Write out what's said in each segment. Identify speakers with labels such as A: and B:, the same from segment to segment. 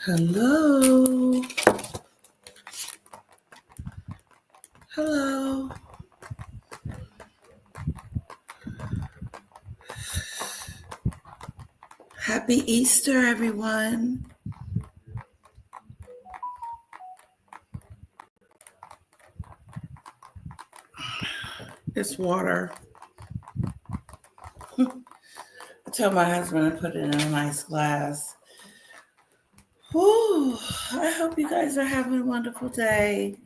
A: Hello. Hello. Happy Easter, everyone. It's water. I told my husband to put it in a nice glass. Whew. I hope you guys are having a wonderful day.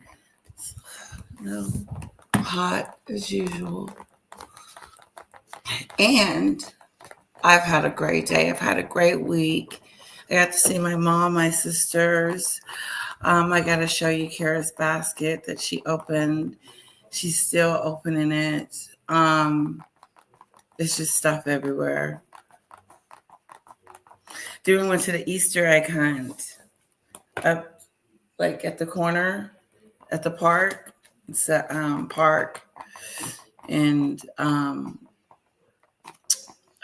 A: No, hot as usual. And I've had a great day. I've had a great week. I got to see my mom, my sisters. I got to show you Kara's basket that she opened. She's still opening it. It's just stuff everywhere. Then we went to the Easter egg hunt up like at the corner at the park. It's a park. And I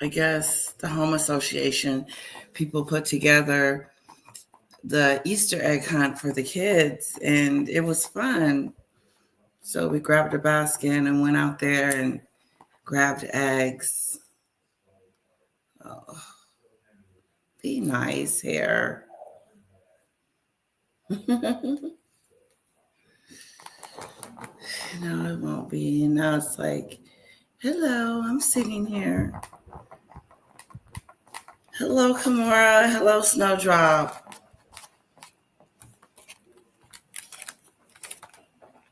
A: guess the home association people put together the Easter egg hunt for the kids, and it was fun. So we grabbed a basket and went out there and grabbed eggs. Oh, be nice here. No, it won't be. Now it's like, hello, I'm sitting here. Hello, Kimura. Hello, Snowdrop.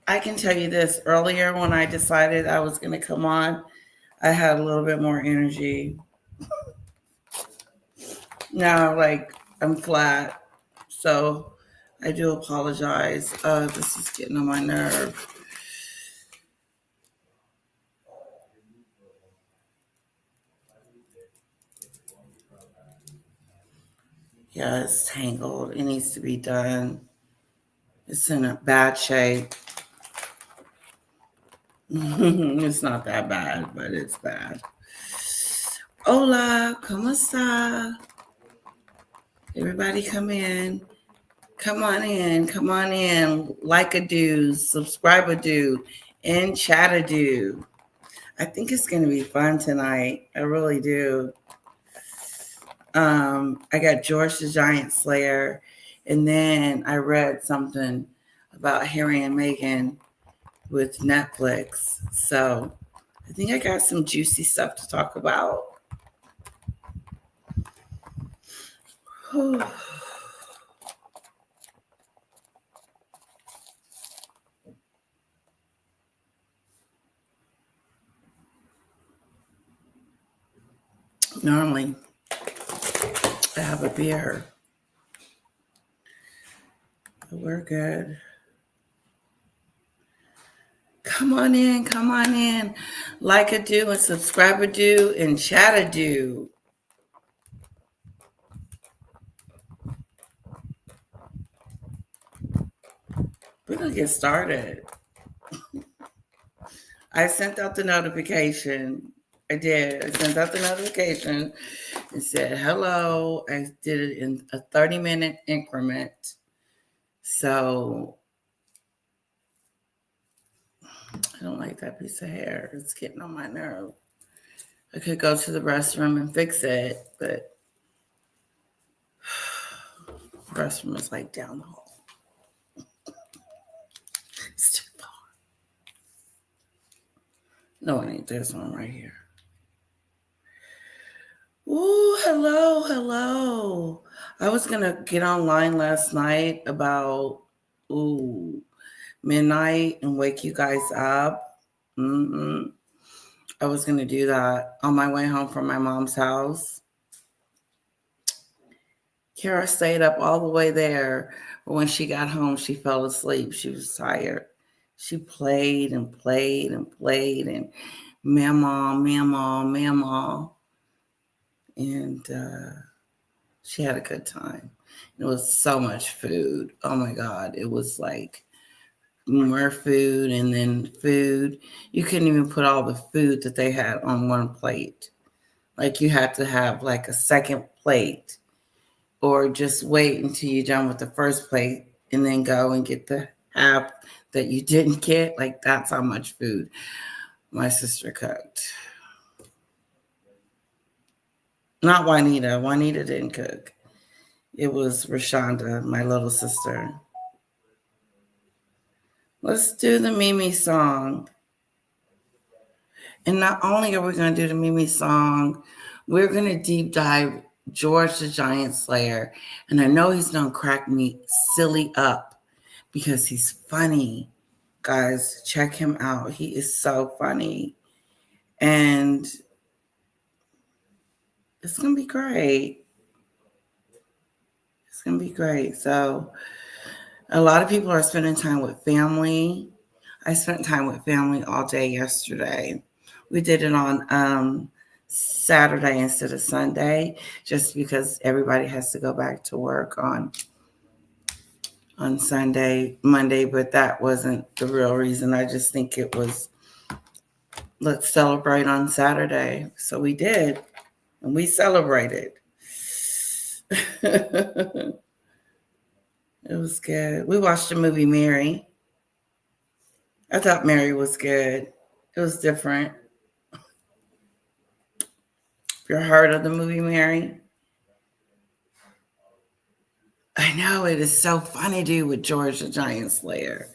A: I can tell you this, earlier when I decided I was going to come on, I had a little bit more energy. Now, like, I'm flat. So I do apologize. This is getting on my nerve. Yeah, it's tangled. It needs to be done. It's in a bad shape. It's not that bad, but it's bad. Hola, ¿cómo está? Everybody come in. Come on in. Come on in. Like a do, subscribe a do, and chat a do. I think it's going to be fun tonight. I really do. I got George the Giant Slayer, and then I read something about Harry and Meghan with Netflix. So I think I got some juicy stuff to talk about. Normally, I have a beer. But we're good. Come on in, come on in. Like a do and subscribe a do and chat a do. We're going to get started. I sent out the notification. I did. I sent out the notification and said, hello. I did it in a 30-minute increment. So I don't like that piece of hair. It's getting on my nerve. I could go to the restroom and fix it, but the restroom is like down the hall. It's too far. No, it ain't. There's one right here. Ooh, hello, hello. I was going to get online last night about midnight and wake you guys up. I was going to do that on my way home from my mom's house. Kara stayed up all the way there, but when she got home, she fell asleep. She was tired. She played and played and played and mama. And she had a good time. It was so much food. Oh my God. It was like more food and then food. You couldn't even put all the food that they had on one plate. Like you had to have like a second plate or just wait until you're done with the first plate and then go and get the half that you didn't get. Like, that's how much food my sister cooked. Not Juanita. Juanita didn't cook. It was Rashonda, my little sister. Let's do the Mimi song. And not only are we going to do the Mimi song, we're going to deep dive George the Giant Slayer. And I know he's going to crack me silly up because he's funny. Guys, check him out. He is so funny. And it's going to be great. It's going to be great. So a lot of people are spending time with family. I spent time with family all day yesterday. We did it on Saturday instead of Sunday, just because everybody has to go back to work on Sunday, Monday, but that wasn't the real reason. I just think it was, let's celebrate on Saturday. So we did, and we celebrated. It was good. We watched the movie Mary. I thought Mary was good. It was different. If you're heard of the movie Mary, I know it is so funny, dude, with George the Giant Slayer.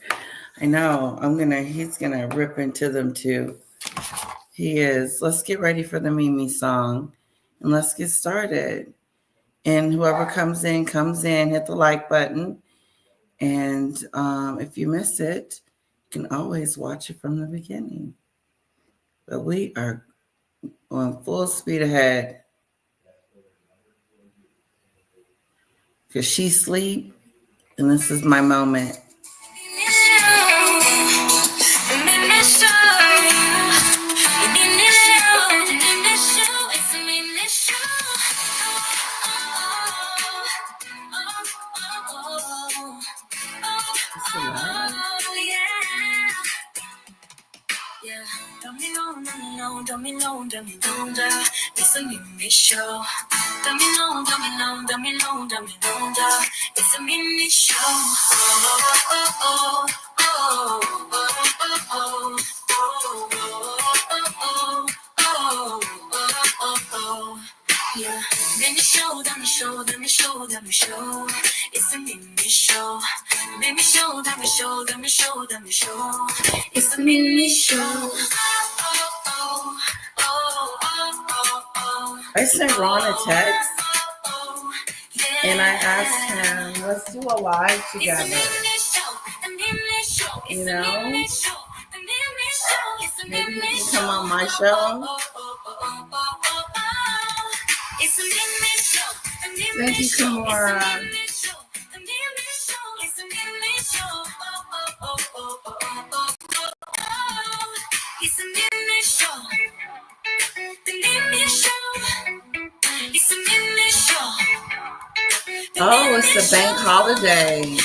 A: I know. He's gonna rip into them too. He is. Let's get ready for the Mimi song and let's get started. And whoever comes in, hit the like button. And if you miss it, you can always watch it from the beginning. But we are on full speed ahead. Because she sleep, and this is my moment. It's a mini show. It's a mini show. Yeah, mini show, dummy show, dummy show, dummy show. It's a mini show. Mini show, dummy show, dummy show, dummy show. It's a mini show. I sent Ron a text and I asked him, let's do a live together. You know? Maybe you can come on my show. Thank you, Kamora. It's a mini show. The mini show. It's a mini show. Oh, it's the bank holiday.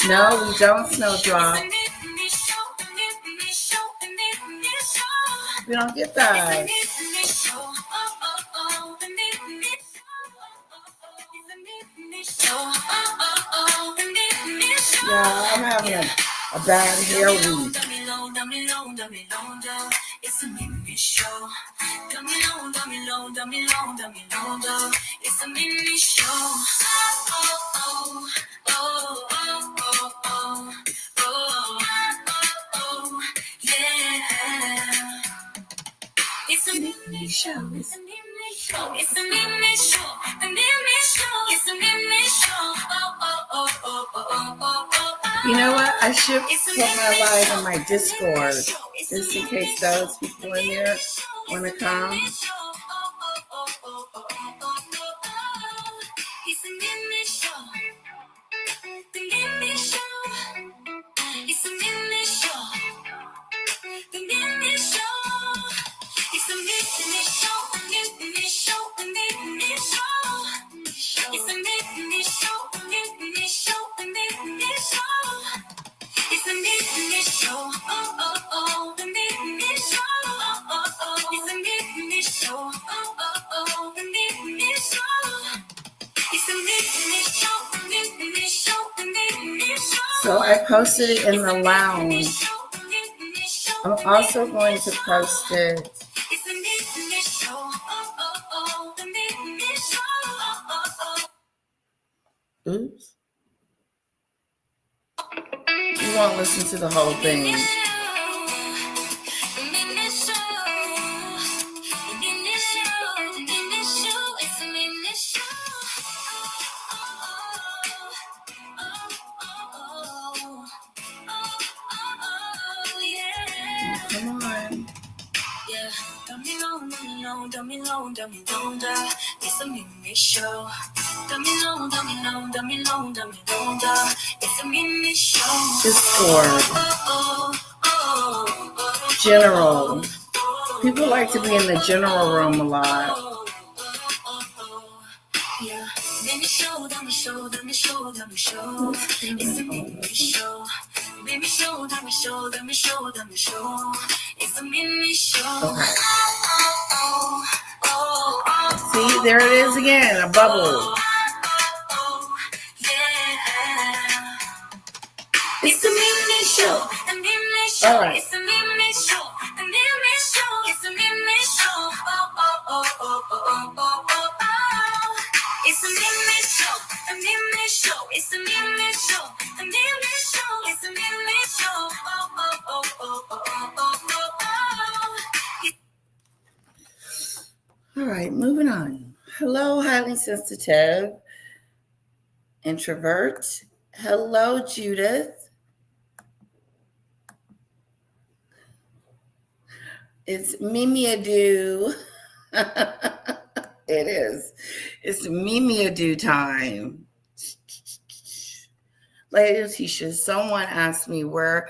A: No, we don't snowdrop. We don't get that. Yeah, I'm having a bad hair week. It's a mini show. It's a mini show. Yeah. It's a mini show. It's a mini show. It's a mini show. The mini show. It's a mini show. You know what? I should put my live on my Discord just in case those people in there want to come. It's a mini show. The mini show. It's a mini show. The mini show. It's a mini show. The mini show. The mini show. It's a mini show. The mini show. The mini show. It's a mini show. The mini show. It's a mini show. So I posted it in the lounge. I'm also going to post it. Oops. You won't listen to the whole thing. Come on. Yeah, dummy long, it's a mini show. Dummy long, it's a mini show. Discord. General. People like to be in the general room a lot. Yeah, mini show, dummy show. It's a mini show. Baby show, dummy show. It's a mini show. See, there it is again, a bubble. It's the mini show. All right. It's the mini show. It's the mini show. It's the mini show. It's the mini show. It's the mini show. All right, moving on. Hello, highly sensitive introvert. Hello, Judith. It's Mimi Adu. It is. It's Mimi Adu time. Lady Tisha, someone asked me where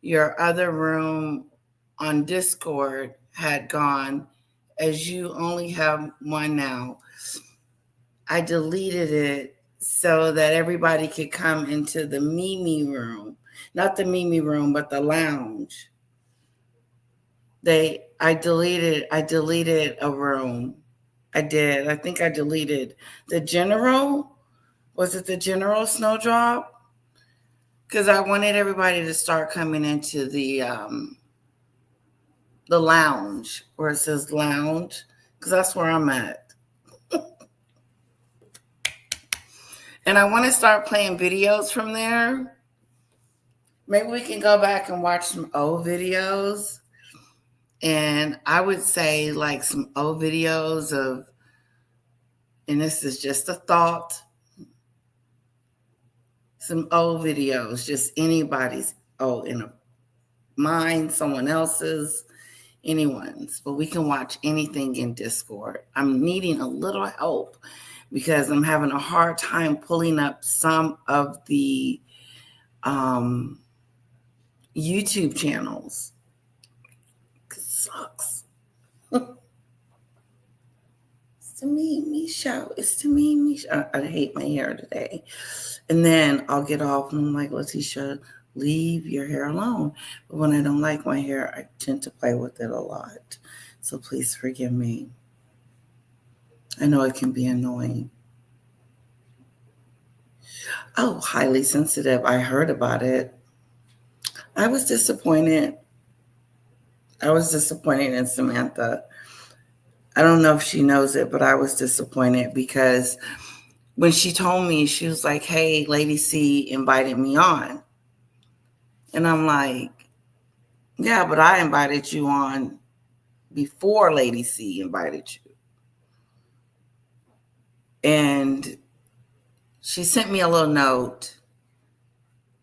A: your other room on Discord had gone, as you only have one now. I deleted it so that everybody could come into the Mimi room. Not the Mimi room, but the lounge. I deleted a room. I did. I think I deleted the general. Was it the general Snowdrop? Because I wanted everybody to start coming into the lounge where it says lounge, because that's where I'm at. And I want to start playing videos from there. Maybe we can go back and watch some old videos. And I would say like some old videos of, and this is just a thought, some old videos, just anybody's, in a mine, someone else's, anyone's, but we can watch anything in Discord. I'm needing a little help because I'm having a hard time pulling up some of the YouTube channels. It sucks. It's the me show. It's the me show. I hate my hair today. And then I'll get off and I'm like, Letitia, leave your hair alone. But when I don't like my hair, I tend to play with it a lot. So please forgive me. I know it can be annoying. Oh, highly sensitive. I heard about it. I was disappointed. In Samantha. I don't know if she knows it, but I was disappointed because when she told me, she was like, hey, Lady C invited me on. And I'm like, yeah, but I invited you on before Lady C invited you. And she sent me a little note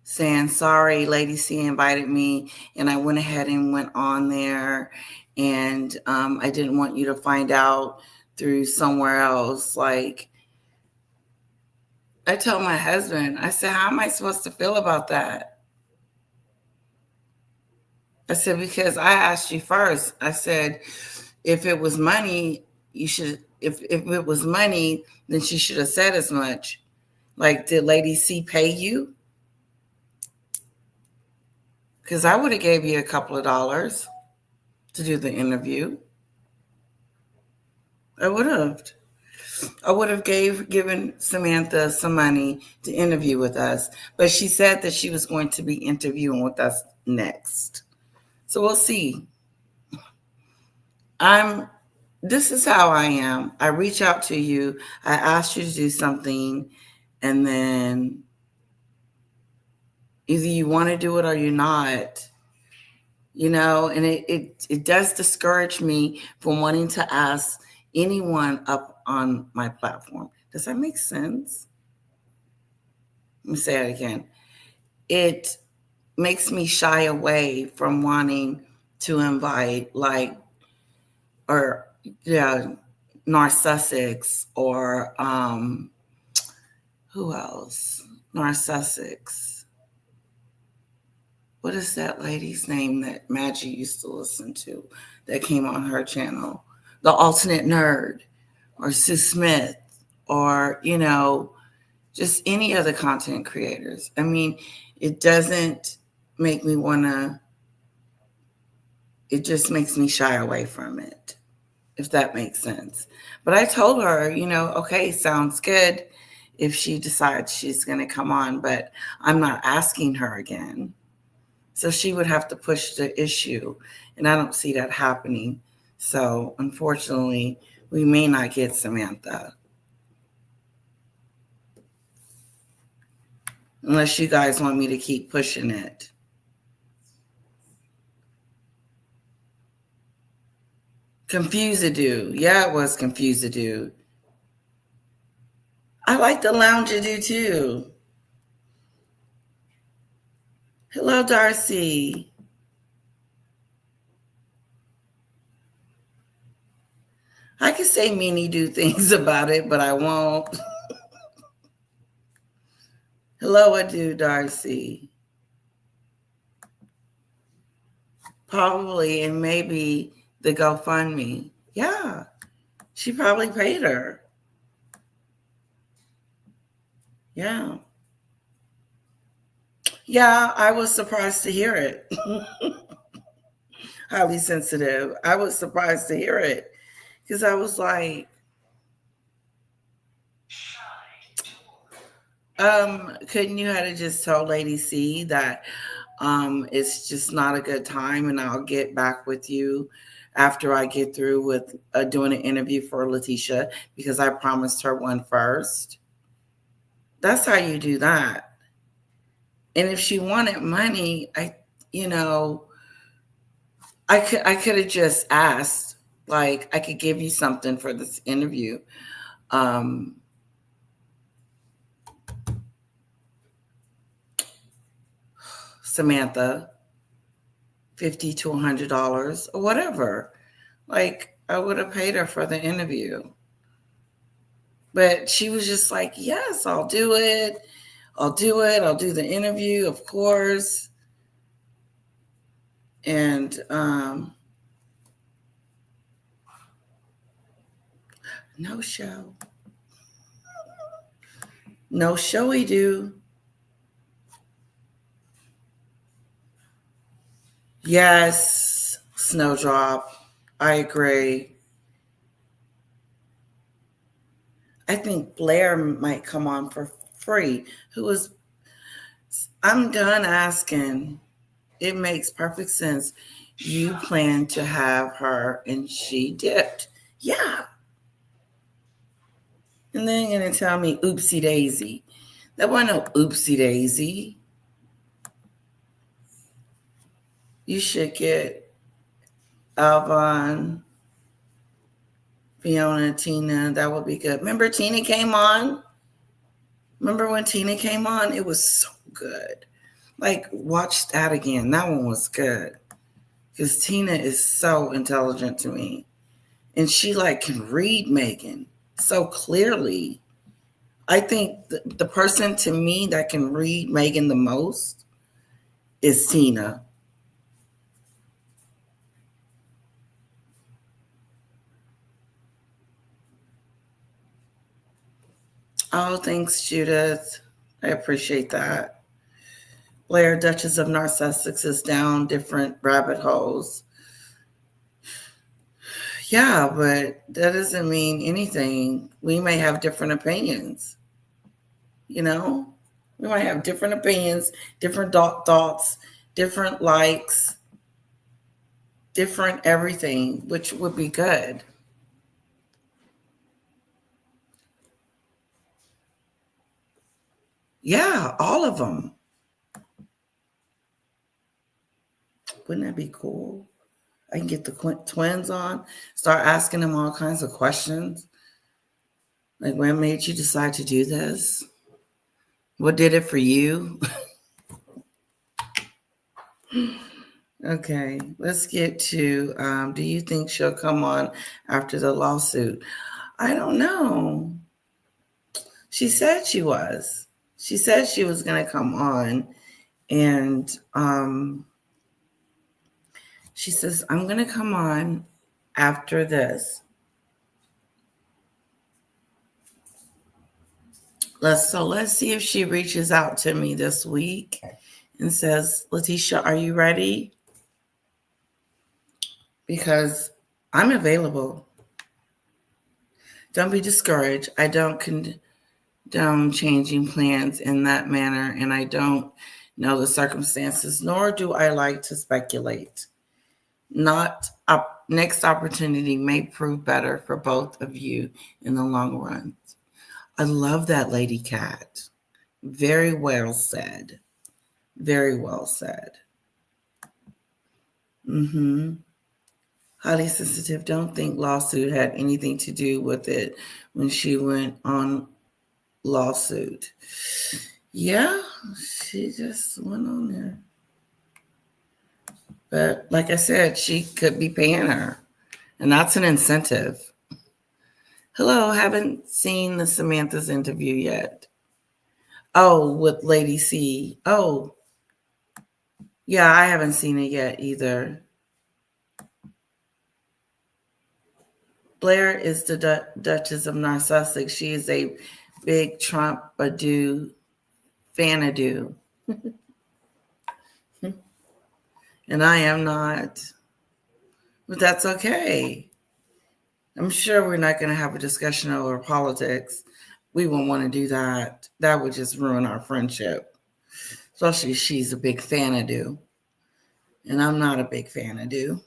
A: saying, sorry, Lady C invited me, and I went ahead and went on there, and I didn't want you to find out through somewhere else. Like, I told my husband, I said, how am I supposed to feel about that? I said, because I asked you first. I said, if it was money, you should, if it was money, then she should have said as much. Like, did Lady C pay you? Because I would have gave you a couple of dollars to do the interview. I would have. I would have given Samantha some money to interview with us, but she said that she was going to be interviewing with us next. So we'll see. I'm this is how I am. I reach out to you, I ask you to do something, and then either you want to do it or you're not. And it does discourage me from wanting to ask anyone up on my platform. Does that make sense? Let me say it again. It makes me shy away from wanting to invite, like, or yeah, Narcissics, or who else? Narcissics. What is that lady's name that Maggie used to listen to that came on her channel? The Alternate Nerd, or Sue Smith, or, just any other content creators. I mean, it doesn't make me want to, it just makes me shy away from it, if that makes sense. But I told her, okay, sounds good if she decides she's going to come on, but I'm not asking her again. So she would have to push the issue, and I don't see that happening. So unfortunately, we may not get Samantha. Unless you guys want me to keep pushing it. Confuse-a-doo. Yeah, it was Confuse-a-doo. I like the Lounge-a-doo too. Hello, Darcy. I could say meany-do things about it, but I won't. Hello-a-doo, Darcy. Probably, and maybe the GoFundMe. Yeah, she probably paid her. Yeah. Yeah, I was surprised to hear it. Highly sensitive. I was surprised to hear it because I was like, couldn't you have just told Lady C that it's just not a good time, and I'll get back with you after I get through with doing an interview for Letitia, because I promised her one first. That's how you do that. And if she wanted money, I could have just asked, like, I could give you something for this interview. Samantha, $50 to $100 or whatever. Like, I would have paid her for the interview. But she was just like, yes, I'll do it. I'll do it. I'll do the interview, of course. And no show. No showy do. Yes, Snowdrop. I agree. I think Blair might come on for free. I'm done asking. It makes perfect sense. You plan to have her and she dipped. Yeah. And then you're going to tell me oopsie daisy. That wasn't no oopsie daisy. You should get Alvon, Fiona, Tina. That would be good. Remember Tina came on? Remember when Tina came on? It was so good. Like, watch that again. That one was good. Because Tina is so intelligent to me. And she, like, can read Megan so clearly. I think the person to me that can read Megan the most is Tina. Oh, thanks, Judith. I appreciate that. Blair, Duchess of Narcissus, is down different rabbit holes. Yeah, but that doesn't mean anything. We may have different opinions, you know? We might have different opinions, different thoughts, different likes, different everything, which would be good. Yeah, all of them. Wouldn't that be cool? I can get the twins on, start asking them all kinds of questions. Like, what made you decide to do this? What did it for you? Okay, let's get to do you think she'll come on after the lawsuit? I don't know. She said she was. She said she was going to come on, and she says, I'm going to come on after this. Let's see if she reaches out to me this week and says, Letitia, are you ready? Because I'm available. Don't be discouraged. I don't condone changing plans in that manner, and I don't know the circumstances, nor do I like to speculate. Next opportunity may prove better for both of you in the long run. I love that, Lady Cat. Very well said. Very well said. Mm-hmm. Highly sensitive. Don't think lawsuit had anything to do with it when she went on lawsuit. Yeah, she just went on there. But like I said, she could be paying her, and that's an incentive. Hello, haven't seen the Samantha's interview yet. Oh, with Lady C. Oh, yeah, I haven't seen it yet either. Blair is the Duchess of North Sussex. She is a big Trump Badu fanadoo. And I am not. But that's okay. I'm sure we're not going to have a discussion over politics. We won't want to do that. That would just ruin our friendship. Especially if she's a big fanadoo. And I'm not a big fanadoo.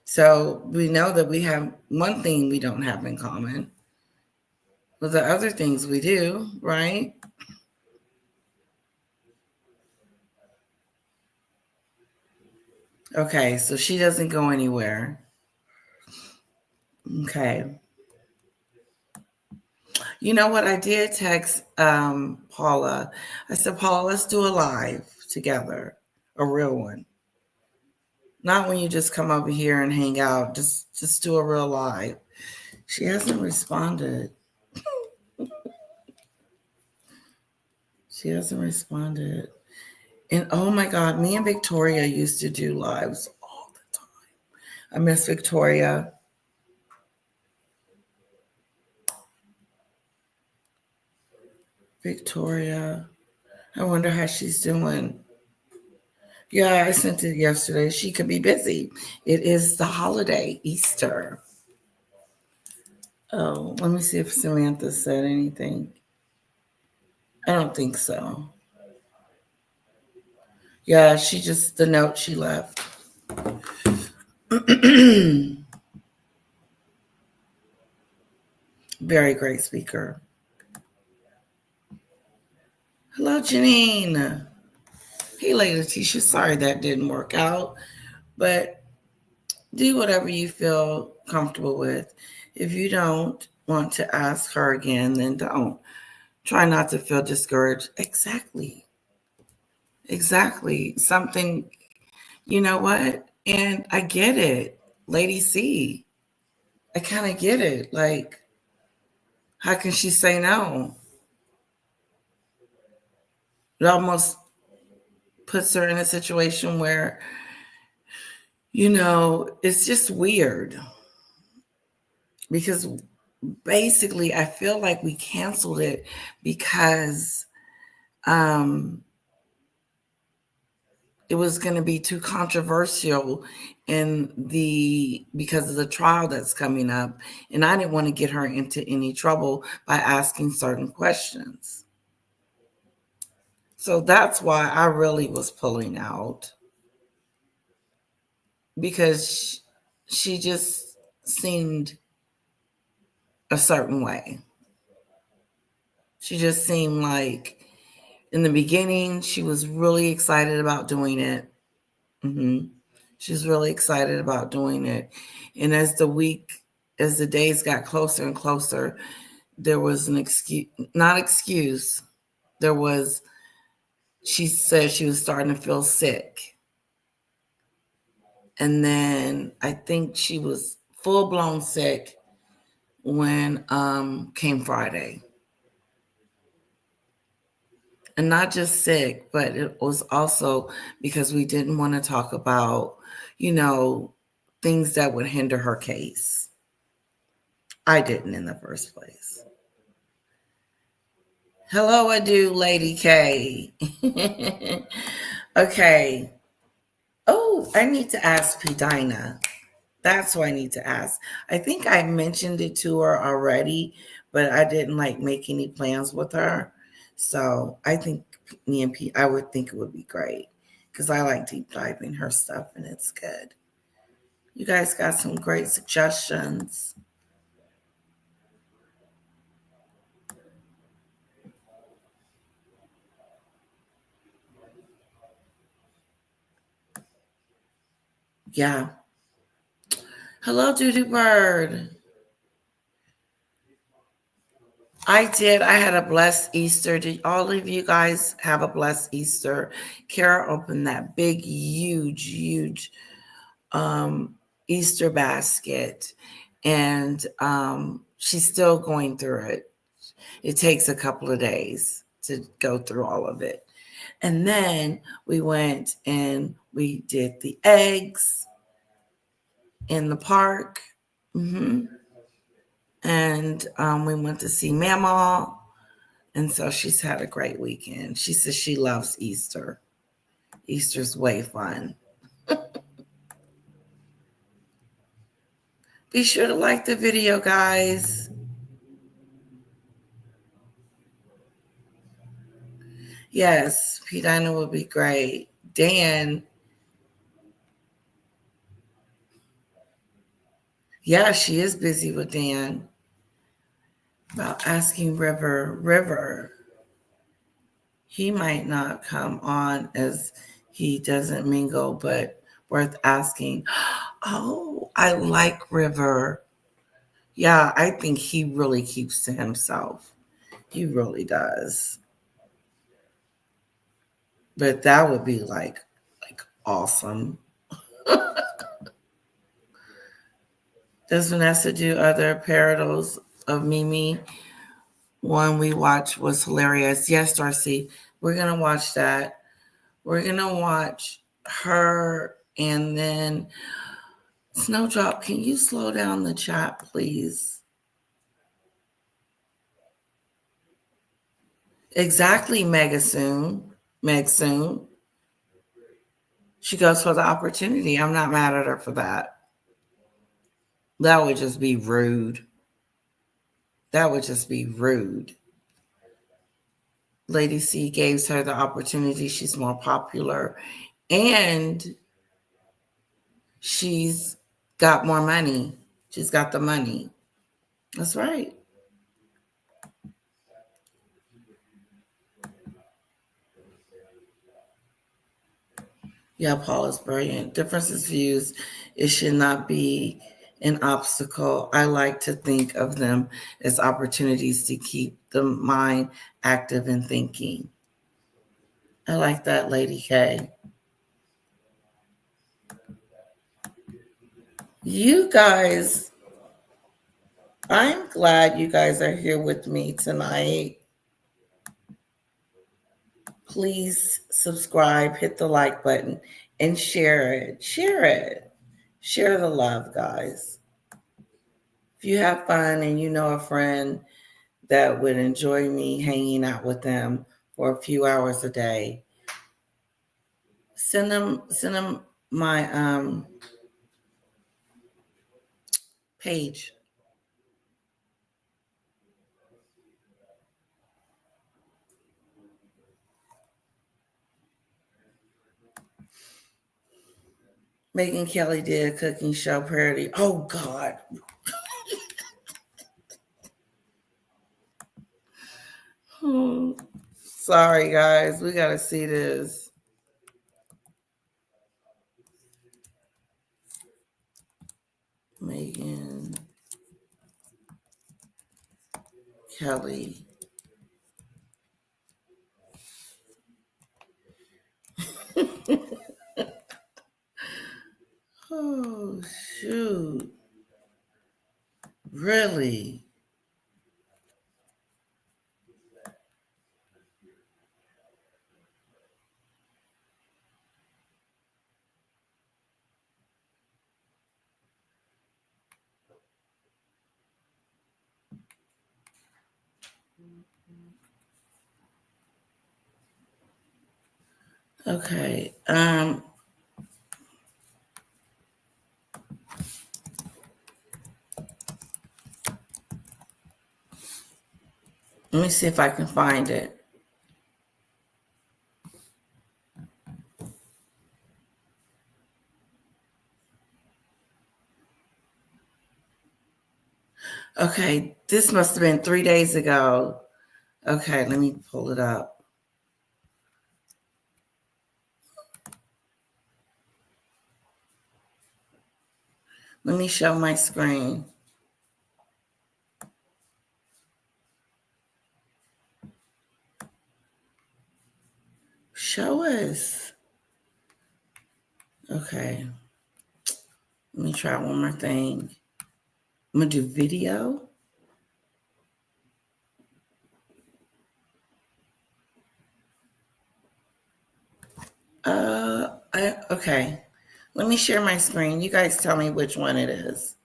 A: So we know that we have one thing we don't have in common. But the other things we do, right? Okay, so she doesn't go anywhere. Okay. You know what? I did text Paula. I said, Paula, let's do a live together, a real one. Not when you just come over here and hang out. Just do a real live. She hasn't responded. She hasn't responded. And oh my God, me and Victoria used to do lives all the time. I miss Victoria. Victoria. I wonder how she's doing. Yeah, I sent it yesterday. She could be busy. It is the holiday, Easter. Oh, let me see if Samantha said anything. I don't think so. Yeah, she just, the note she left. Very great speaker. Hello, Janine. Hey, Lady Tisha. Sorry that didn't work out, but do whatever you feel comfortable with. If you don't want to ask her again, then don't. Try not to feel discouraged. Exactly. Exactly. Something, you know what? And I get it, Lady C. I kind of get it. Like, how can she say no? It almost puts her in a situation where, it's just weird because basically I feel like we canceled it because it was going to be too controversial because of the trial that's coming up, and I didn't want to get her into any trouble by asking certain questions. So that's why I really was pulling out, because she just seemed a certain way. She just seemed like, in the beginning, she was really excited about doing it. She's really excited about doing it. And as the days got closer and closer, there was an excuse, not excuse. There was, she said she was starting to feel sick. And then I think she was full blown sick when came Friday. And not just sick, but it was also because we didn't want to talk about, things that would hinder her case. I didn't in the first place. Hello, Adu, Lady K. Okay. Oh, I need to ask Pedina. That's what I need to ask. I think I mentioned it to her already, but I didn't make any plans with her. So I think me and P, I would think it would be great because I like deep diving her stuff and it's good. You guys got some great suggestions. Yeah. Hello, Doody Bird. I did. I had a blessed Easter. Did all of you guys have a blessed Easter? Kara opened that big, huge Easter basket, and she's still going through it. It takes a couple of days to go through all of it. And then we went and we did the eggs in the park. And we went to see Mama. And so she's had a great weekend. She says she loves Easter. Easter's way fun. Be sure to like the video, guys. Yes, Pedina will be great. Dan. Yeah, she is busy with Dan. About asking River. He might not come on as he doesn't mingle, but worth asking. Oh, I like River. Yeah, I think he really keeps to himself. He really does. But that would be like awesome. Does Vanessa do other parodies of Mimi? One we watched was hilarious. Yes, Darcy, we're gonna watch that. We're gonna watch her, and then Snowdrop. Can you slow down the chat, please? Exactly, Meg soon. She goes for the opportunity. I'm not mad at her for that. That would just be rude. That would just be rude. Lady C gave her the opportunity. She's more popular. And she's got more money. She's got the money. That's right. Yeah, Paul is brilliant. Differences views, it should not be an obstacle. I like to think of them as opportunities to keep the mind active and thinking. I like that, Lady K. You guys, I'm glad you guys are here with me tonight. Please subscribe, hit the like button, and share it. Share it. Share the love, guys. If you have fun and you know a friend that would enjoy me hanging out with them for a few hours a day, Send them my page. Megan Kelly did a cooking show parody. Oh God. Hmm. Sorry guys, we gotta see this. Megan Kelly. Oh shoot. Really? Okay. Let me see if I can find it. Okay, this must have been 3 days ago. Okay, let me pull it up. Let me show my screen. Show us. Okay. Let me try one more thing. I'm gonna do video. Okay. Let me share my screen. You guys tell me which one it is.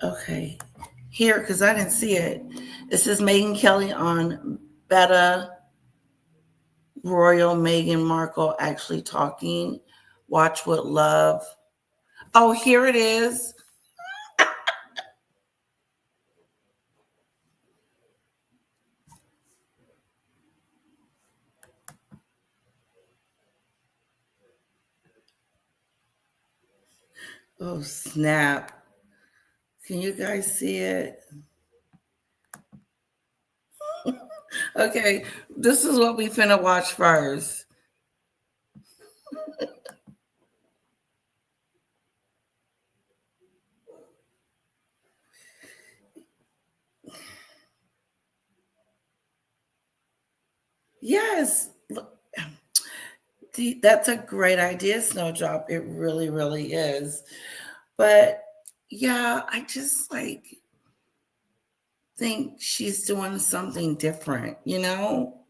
A: Okay. Here, because I didn't see it. It says Megan Kelly on Beta Royal Meghan Markle actually talking. Watch with love. Oh, here it is. Oh, snap. Can you guys see it? Okay, this is what we finna watch first. Yes. That's a great idea, Snowdrop. It really, really is. But yeah, I just like think she's doing something different, you know?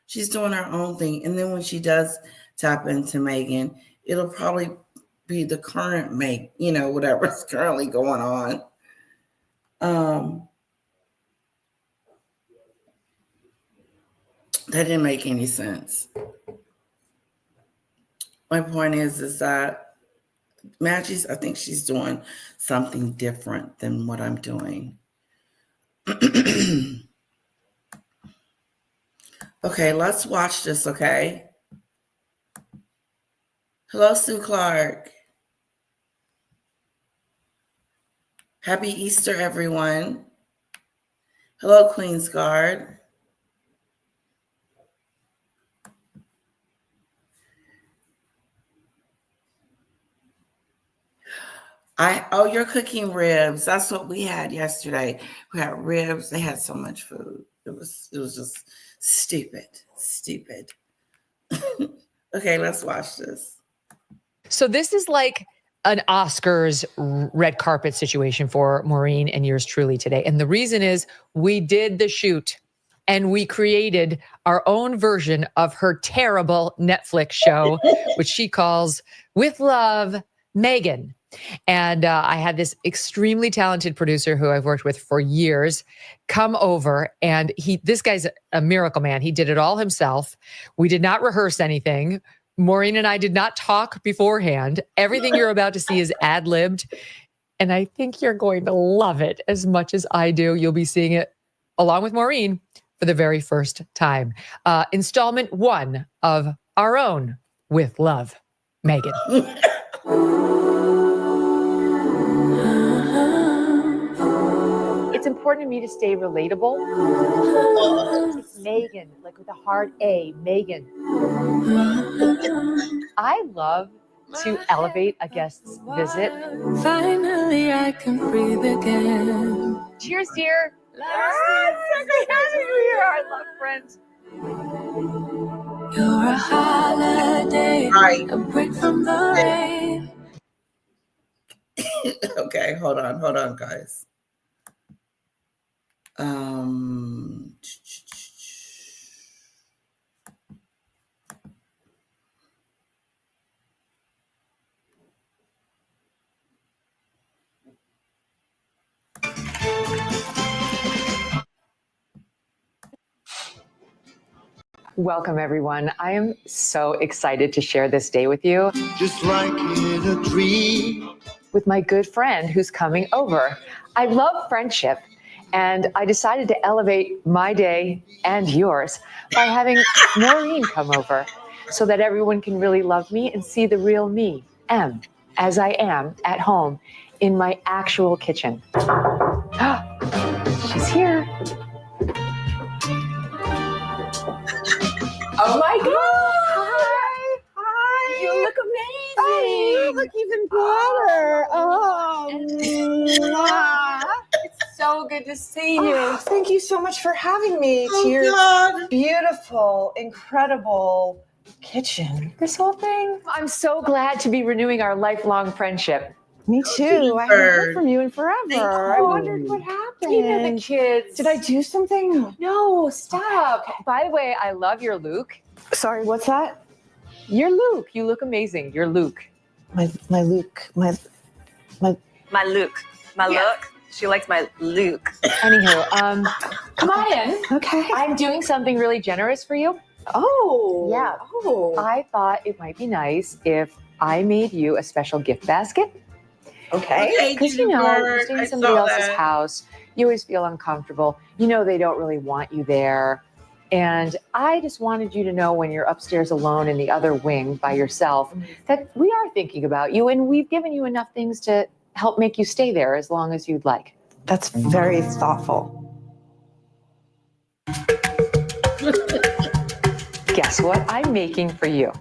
A: She's doing her own thing. And then when she does tap into Megan, it'll probably be the current Meg, whatever's currently going on. That didn't make any sense. My point is that Magie's, I think she's doing something different than what I'm doing. Okay, let's watch this, okay? Hello, Sue Clark. Happy Easter, everyone. Hello, Queen's Guard. You're cooking ribs. That's what we had yesterday. We had ribs. They had so much food. It was just stupid. Okay, let's watch this.
B: So this is like an Oscars red carpet situation for Maureen and yours truly today. And the reason is we did the shoot and we created our own version of her terrible Netflix show, which she calls With Love, Megan. And I had this extremely talented producer who I've worked with for years come over, and this guy's a miracle man. He did it all himself. We did not rehearse anything. Maureen and I did not talk beforehand. Everything you're about to see is ad-libbed, and I think you're going to love it as much as I do. You'll be seeing it along with Maureen for the very first time. Installment 1 of our own With Love, Megan. It's important to me to stay relatable. It's Megan, like with a hard A, Megan. I love to elevate a guest's visit. Finally, I can breathe again. Cheers, dear. I love friends. You're a holiday, a break from the rain.
A: Okay, hold on, guys.
B: Welcome, everyone. I am so excited to share this day with you.
C: Just like in a dream.
B: With my good friend who's coming over. I love friendship, and I decided to elevate my day and yours by having Maureen come over so that everyone can really love me and see the real me, M, as I am at home in my actual kitchen. She's here. Oh my God! Hi! You look amazing!
D: Oh, you look even better!
B: It's so good to see you.
D: Oh, thank you so much for having me to your beautiful, incredible kitchen.
B: This whole thing. I'm so glad to be renewing our lifelong friendship.
D: Me too. I haven't heard from you in forever. I wondered what happened.
B: You know the kids.
D: Did I do something?
B: No, stop. By the way, I love your Luke.
D: Sorry, what's that?
B: Your Luke. You look amazing. Your Luke.
D: My Luke. My
E: Luke. My look. She likes my Luke.
B: Anywho, come on in.
D: Okay.
B: I'm doing something really generous for you.
D: Oh.
B: Yeah.
D: Oh.
B: I thought it might be nice if I made you a special gift basket.
D: Okay.
B: Because you know, you're staying in somebody else's house, you always feel uncomfortable. You know they don't really want you there. And I just wanted you to know when you're upstairs alone in the other wing by yourself that we are thinking about you, and we've given you enough things to help make you stay there as long as you'd like.
D: That's very thoughtful.
B: Guess what I'm making for you?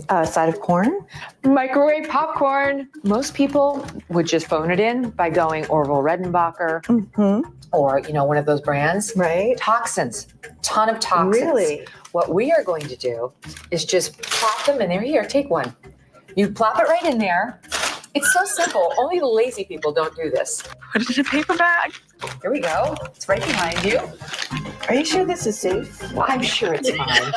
D: A side of corn?
B: Microwave popcorn. Most people would just phone it in by going Orville Redenbacher or, you know, one of those brands.
D: Right.
B: Toxins. Ton of toxins.
D: Really?
B: What we are going to do is just plop them in there. Here, take one. You plop it right in there. It's so simple. Only the lazy people don't do this.
E: Put it in a paper bag.
B: Here we go. It's right behind you.
D: Are you sure this is safe?
B: Well, I'm sure it's fine.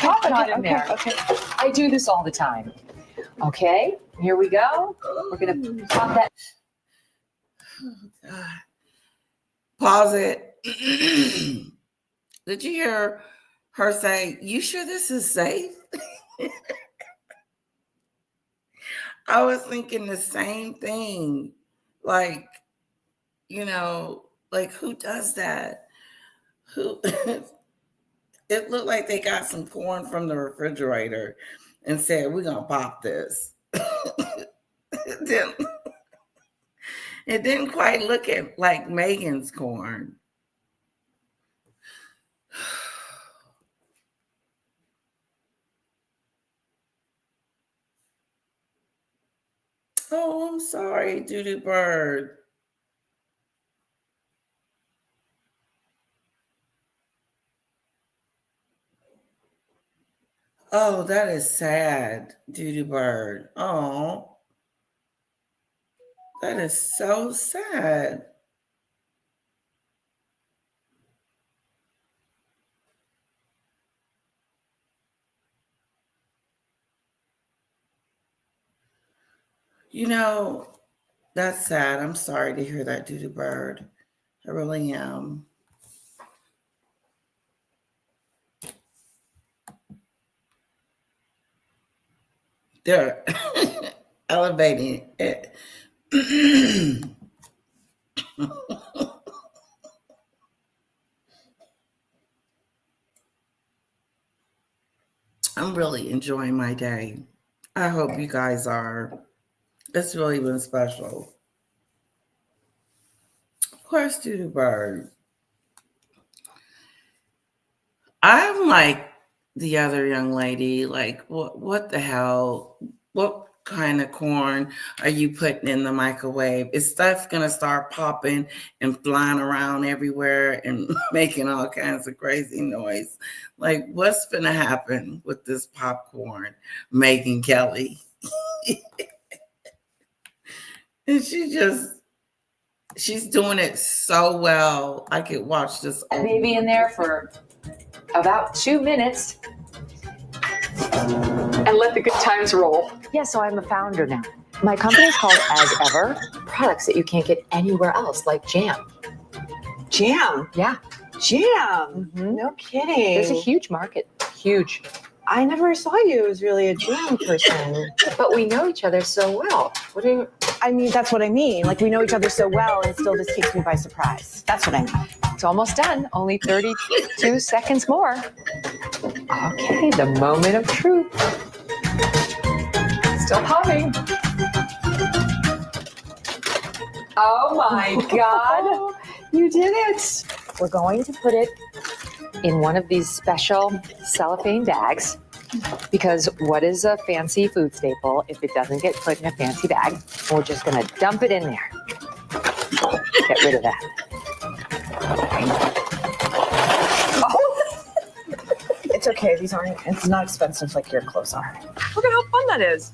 B: Pop it in there.
D: Okay.
B: I do this all the time. Okay, here we go. We're going to pop that.
A: Pause it. Did you hear her say, "You sure this is safe?" I was thinking the same thing. Like, you know, like who does that? Who? It looked like they got some corn from the refrigerator and said, "We're gonna pop this." It didn't quite look like Megan's corn. Oh, I'm sorry, Doodoo Bird. Oh, that is sad, Doodoo Bird. Oh, that is so sad. You know, that's sad. I'm sorry to hear that, Doodoo Bird. I really am. They're elevating it. I'm really enjoying my day. I hope you guys are. It's really been special. Of course, Doodoo Bird. I'm like the other young lady. Like, what the hell? What kind of corn are you putting in the microwave? Is stuff gonna start popping and flying around everywhere and making all kinds of crazy noise? Like, what's gonna happen with this popcorn, Megan Kelly? And she's doing it so well. I could watch this
B: Maybe in there for about 2 minutes and let the good times roll. Yeah, so I'm a founder now. My company's called As Ever. Products that you can't get anywhere else, like jam.
D: Jam.
B: Yeah.
D: Jam.
B: Mhm.
D: No kidding.
B: There's a huge market. Huge.
D: I never saw you as really a jam person.
B: But we know each other so well. What do you...
D: I mean, that's what I mean. Like, we know each other so well, and still this takes me by surprise. That's what I mean.
B: It's almost done. Only 32 seconds more. Okay, the moment of truth. Still popping. Oh my God.
D: You did it.
B: We're going to put it in one of these special cellophane bags, because what is a fancy food staple if it doesn't get put in a fancy bag? We're just going to dump it in there. Get rid of that.
D: Oh. It's okay. It's not expensive like your clothes are.
E: Look at how fun that is.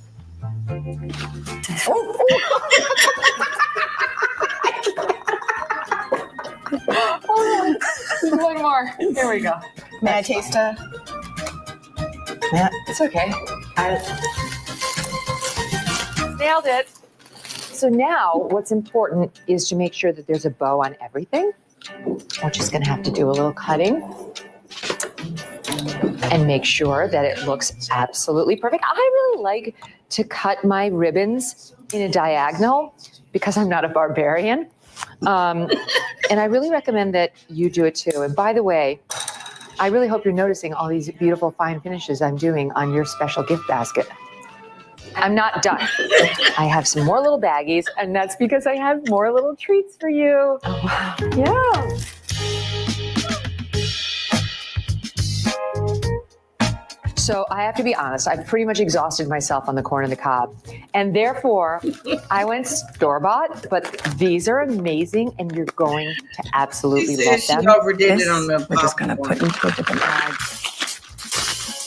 B: One more. Here we go.
D: May I taste a? Yeah.
B: It's okay. Nailed it. So now what's important is to make sure that there's a bow on everything. We're just going to have to do a little cutting and make sure that it looks absolutely perfect. I really like to cut my ribbons in a diagonal because I'm not a barbarian. And I really recommend that you do it too. And by the way, I really hope you're noticing all these beautiful fine finishes I'm doing on your special gift basket. I'm not done. I have some more little baggies, and that's because I have more little treats for you.
D: Oh, wow.
B: Yeah. So I have to be honest, I've pretty much exhausted myself on the corn and the cob. And therefore, I went store-bought, but these are amazing, and you're going to absolutely love
A: She
B: them.
A: overdid it on the
D: We're just going to put into a different bag.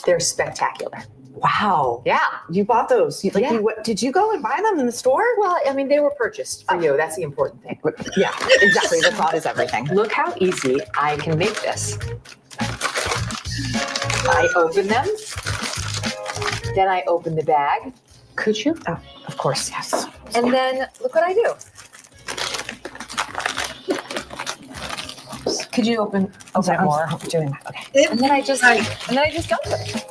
B: They're spectacular.
D: Wow.
B: Yeah.
D: You bought those.
B: Yeah.
D: Did you go and buy them in the store?
B: Well, I mean, they were purchased for you. That's the important thing.
D: Yeah, exactly. The thought is everything.
B: Look how easy I can make this. I open them, then I open the bag. Could you?
D: Oh, of course, yes.
B: And then look what I do. Could you open more?
D: I'm doing that. Okay.
B: And then I just dump it.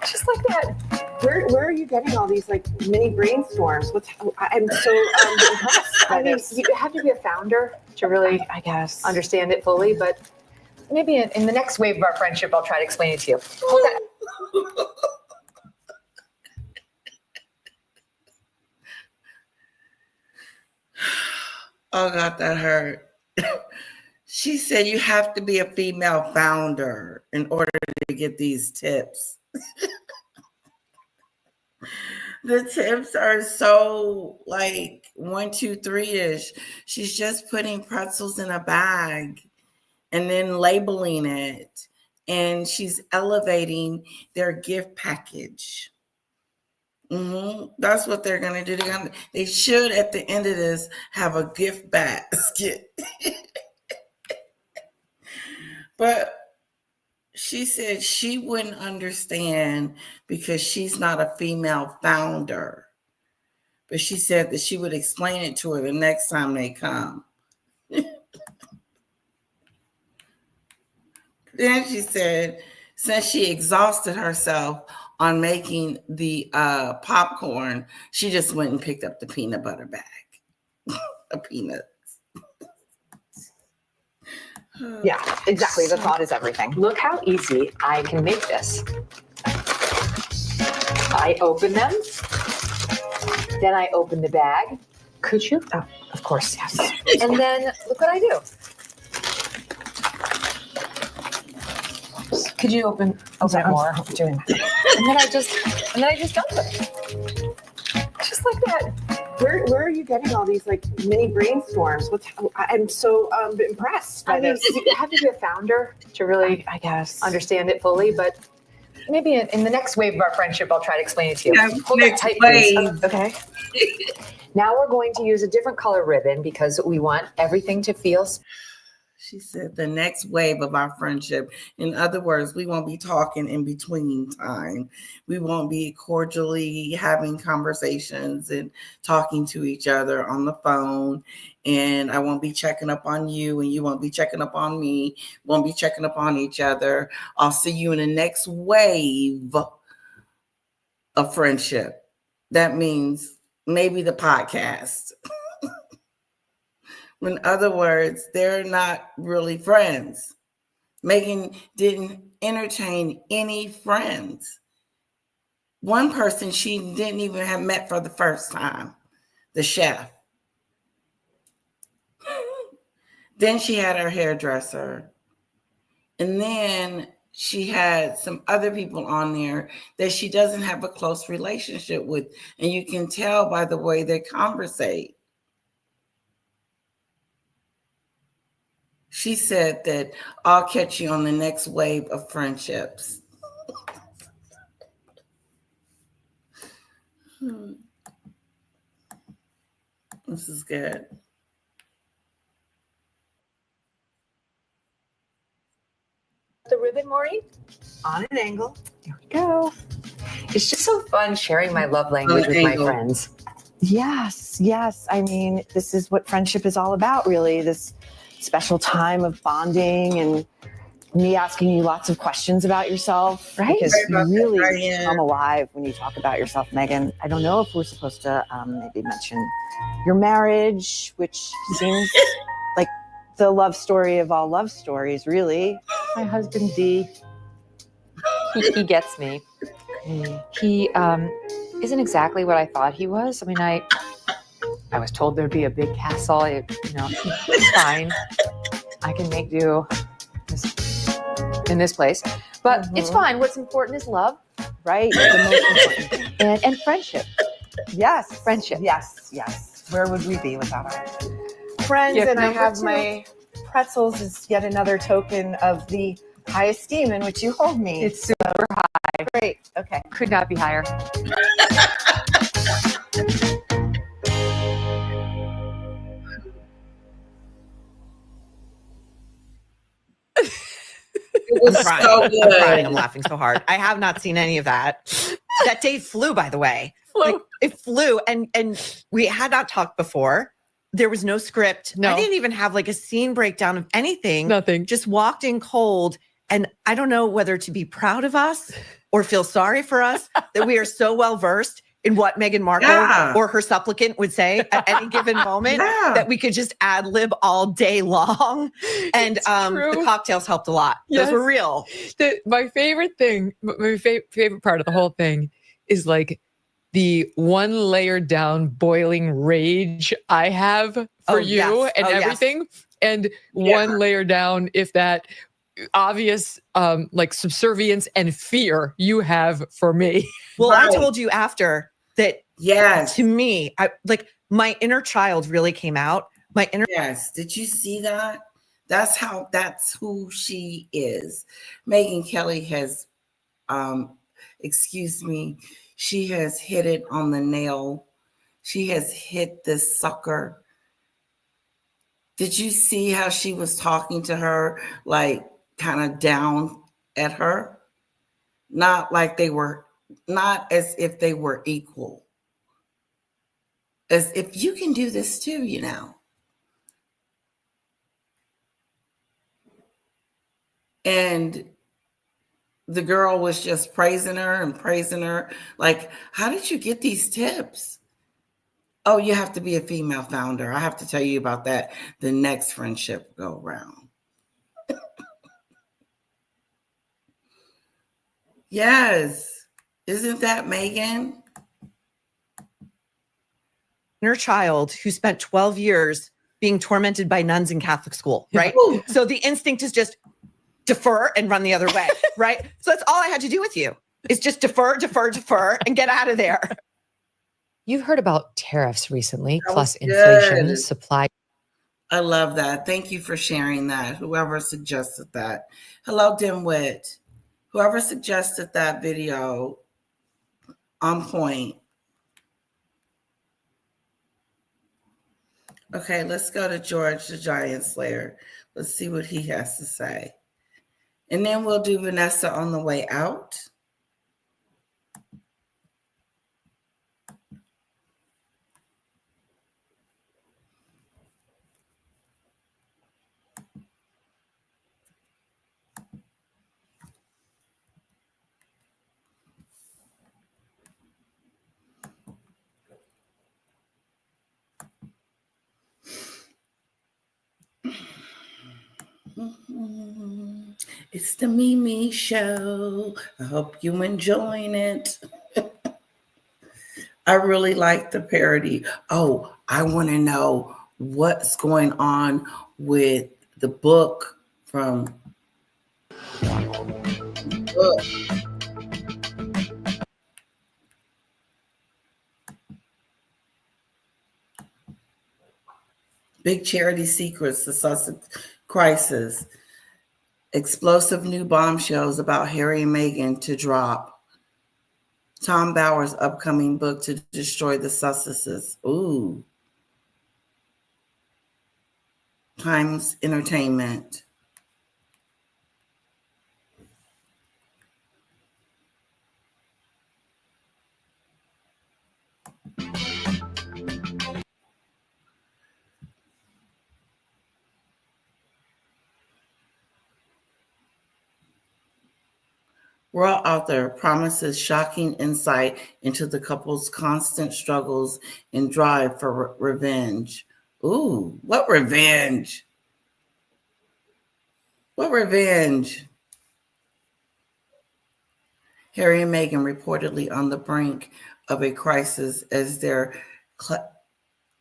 B: Just like that.
D: Where are you getting all these like mini brainstorms? I'm so impressed.
B: I mean, you have to be a founder to really,
D: I guess,
B: understand it fully, but maybe in the next wave of our friendship, I'll try to explain it to you. Hold that.
A: Oh God, that hurt. She said you have to be a female founder in order to get these tips. The tips are so like 1, 2, 3-ish. She's just putting pretzels in a bag and then labeling it and she's elevating their gift package. That's what they're going to do. They should, at the end of this, have a gift basket. But she said she wouldn't understand because she's not a female founder. But she said that she would explain it to her the next time they come. Then she said, since she exhausted herself on making the popcorn, she just went and picked up the peanut butter bag of peanuts.
F: Yeah, exactly. The thought is everything.
B: Look how easy I can make this. I open them, then I open the bag. Could you? Oh, of course, yes. And then look what I do. Could you open it more?
F: I'm doing that.
B: And then I just dump it. Just like that.
F: Where are you getting all these like mini brainstorms? I'm so impressed by this.
B: You have to be a founder to really,
F: I guess,
B: understand it fully, but maybe in the next wave of our friendship, I'll try to explain it to you.
A: Yeah,
B: Hold on
A: next
B: tight,
A: wave.
B: please. Okay. Now we're going to use a different color ribbon because we want everything to feel.
A: She said the next wave of our friendship. In other words, we won't be talking in between time. We won't be cordially having conversations and talking to each other on the phone. And I won't be checking up on you and you won't be checking up on me. Won't be checking up on each other. I'll see you in the next wave of friendship. That means maybe the podcast. In other words, they're not really friends. Megan didn't entertain any friends. One person she didn't even have met for the first time, the chef. Then she had her hairdresser. And then she had some other people on there that she doesn't have a close relationship with. And you can tell by the way they conversate. She said that I'll catch you on the next wave of friendships. This is good.
B: The ribbon, Maureen?
F: on an angle.
B: There we go. It's just so fun sharing my love language with my friends.
F: Yes. I mean, this is what friendship is all about, really. This special time of bonding and me asking you lots of questions about yourself.
B: Right.
F: Because you really come alive when you talk about yourself, Megan. I don't know if we're supposed to maybe mention your marriage, which seems like the love story of all love stories, really.
B: My husband, D, he gets me. He isn't exactly what I thought he was. I mean, I was told there'd be a big castle. It's fine. I can make do in this place, but it's fine. What's important is love,
F: Right? The most important thing.
B: and friendship.
F: Yes.
B: Friendship.
F: Yes. Where would we be without our friends?
B: Gift
F: And I
B: number
F: have
B: 2.
F: my pretzels as yet another token of the high esteem in which you hold me.
B: It's super high.
F: Great. Okay.
B: Could not be higher.
A: It was
G: crying.
A: so good.
G: I'm crying. I'm laughing so hard. I have not seen any of that. That day flew, by the way. Like, it flew, and we had not talked before. There was no script.
B: No.
G: I didn't even have like a scene breakdown of anything.
B: Nothing.
G: Just walked in cold. And I don't know whether to be proud of us or feel sorry for us that we are so well versed in what Meghan Markle or her supplicant would say at any given moment that we could just ad lib all day long. And the cocktails helped a lot.
B: Yes.
G: Those were real.
B: My favorite thing, my favorite part of the whole thing is like the one layer down boiling rage I have for you and everything. Yes. And one layer down, if that obvious like subservience and fear you have for me.
G: Well, I told you after that.
A: Yes.
G: To me, I like my inner child really came out. My inner
A: Did you see that? That's who she is. Megyn Kelly has, excuse me, she has hit it on the nail. She has hit this sucker. Did you see how she was talking to her, like kind of down at her? Not like they were, not as if they were equal. As if you can do this too, you know. And the girl was just praising her and praising her. Like, how did you get these tips? Oh, you have to be a female founder. I have to tell you about that the next friendship go round. Yes. Isn't that Megyn?
G: Inner child who spent 12 years being tormented by nuns in Catholic school, right?
A: Ooh.
G: So the instinct is just defer and run the other way, right? So that's all I had to do with you is just defer, and get out of there.
B: You've heard about tariffs recently,
A: That
B: plus
A: was
B: inflation,
A: good.
B: supply.
A: I love that. Thank you for sharing that. Whoever suggested that. Hello, Dimwit. Whoever suggested that video, on point. Okay, let's go to George, the Giant Slayer. Let's see what he has to say. And then we'll do Vanessa on the way out. It's the Mimi Show. I hope you enjoying it. I really like the parody. Oh, I want to know what's going on with the book from Big Charity Secrets, the Sussex Crisis. Explosive new bombshells about Harry and Meghan to drop. Tom Bauer's upcoming book to destroy the Sussexes. Ooh. Times Entertainment. Royal author promises shocking insight into the couple's constant struggles and drive for revenge. Ooh, what revenge? What revenge? Harry and Meghan reportedly on the brink of a crisis as their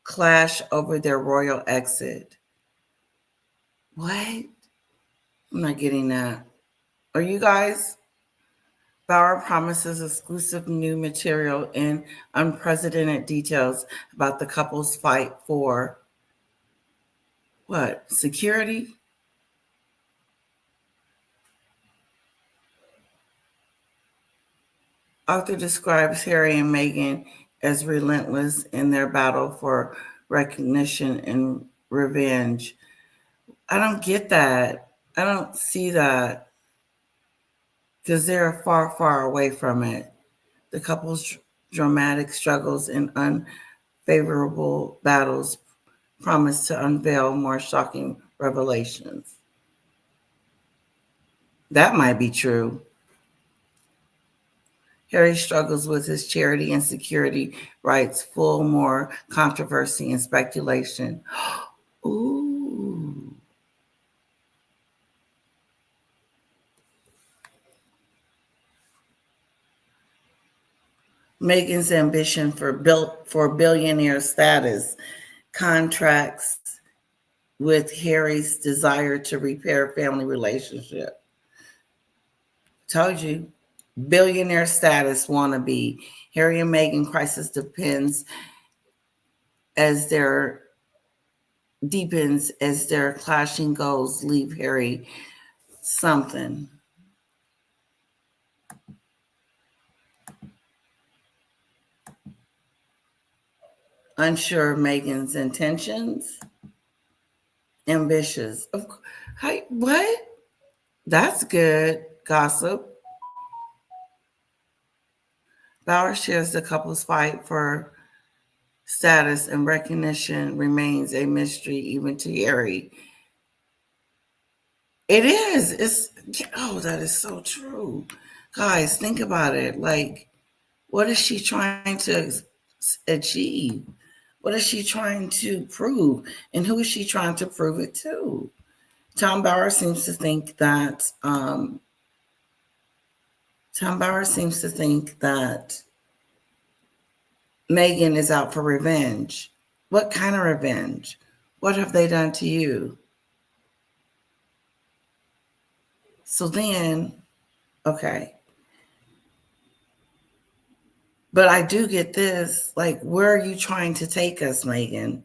A: clash over their royal exit. What? I'm not getting that. Are you guys? Bauer promises exclusive new material and unprecedented details about the couple's fight for what? Security? Author describes Harry and Meghan as relentless in their battle for recognition and revenge. I don't get that. I don't see that because they're far, far away from it. The couple's dramatic struggles and unfavorable battles promise to unveil more shocking revelations. That might be true. Harry struggles with his charity and security rights, full more controversy and speculation. Ooh. Meghan's ambition for billionaire status contracts with Harry's desire to repair family relationship. Told you, billionaire status wannabe. Harry and Meghan crisis depends as their deepens as their clashing goals leave Harry something. Unsure of Meghan's intentions. Ambitious. What? That's good. Gossip. Bauer shares the couple's fight for status and recognition remains a mystery even to Harry. It is. That is so true. Guys, think about it. Like, what is she trying to achieve? What is she trying to prove? And who is she trying to prove it to? Tom Bauer seems to think that Meghan is out for revenge. What kind of revenge? What have they done to you? So then, okay. But I do get this. Like, where are you trying to take us, Meghan?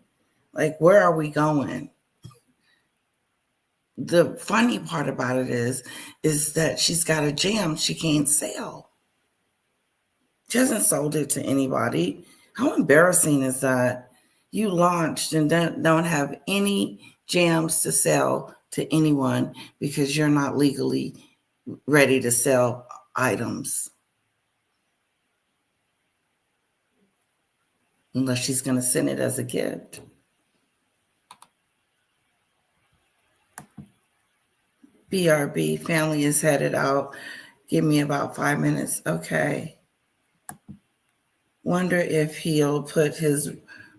A: Like, where are we going? The funny part about it is that she's got a jam she can't sell. She hasn't sold it to anybody. How embarrassing is that? You launched and don't have any jams to sell to anyone because you're not legally ready to sell items. Unless she's going to send it as a gift. BRB, family is headed out. Give me about 5 minutes. Okay. Wonder if he'll put his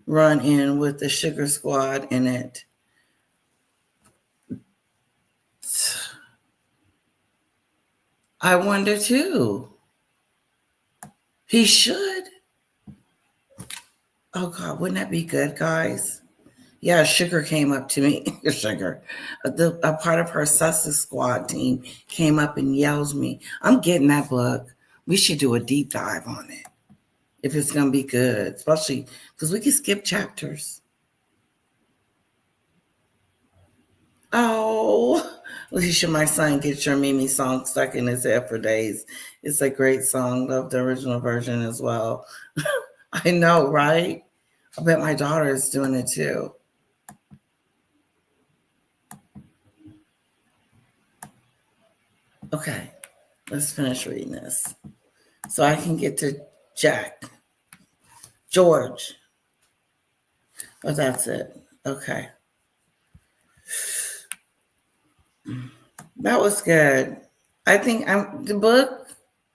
A: run in with the Sugar Squad in it. I wonder too. He should. Oh God, wouldn't that be good, guys? Yeah, Sugar came up to me. Sugar. A part of her Sussex Squad team came up and yells me, I'm getting that book. We should do a deep dive on it. If it's going to be good. Especially because we can skip chapters. Oh, Alicia, my son gets your Mimi song stuck in his head for days. It's a great song. Love the original version as well. I know, right? I bet my daughter is doing it too. Okay, let's finish reading this so I can get to George. Oh, that's it. Okay. That was good. I think the book,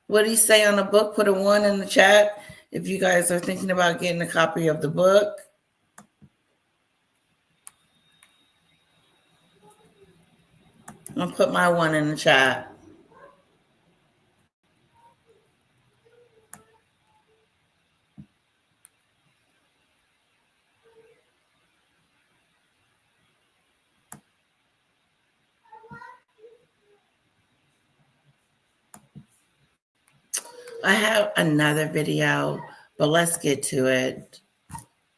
A: what did he say on the book? Put a 1 in the chat if you guys are thinking about getting a copy of the book. I'll put my 1 in the chat. I have another video, but let's get to it.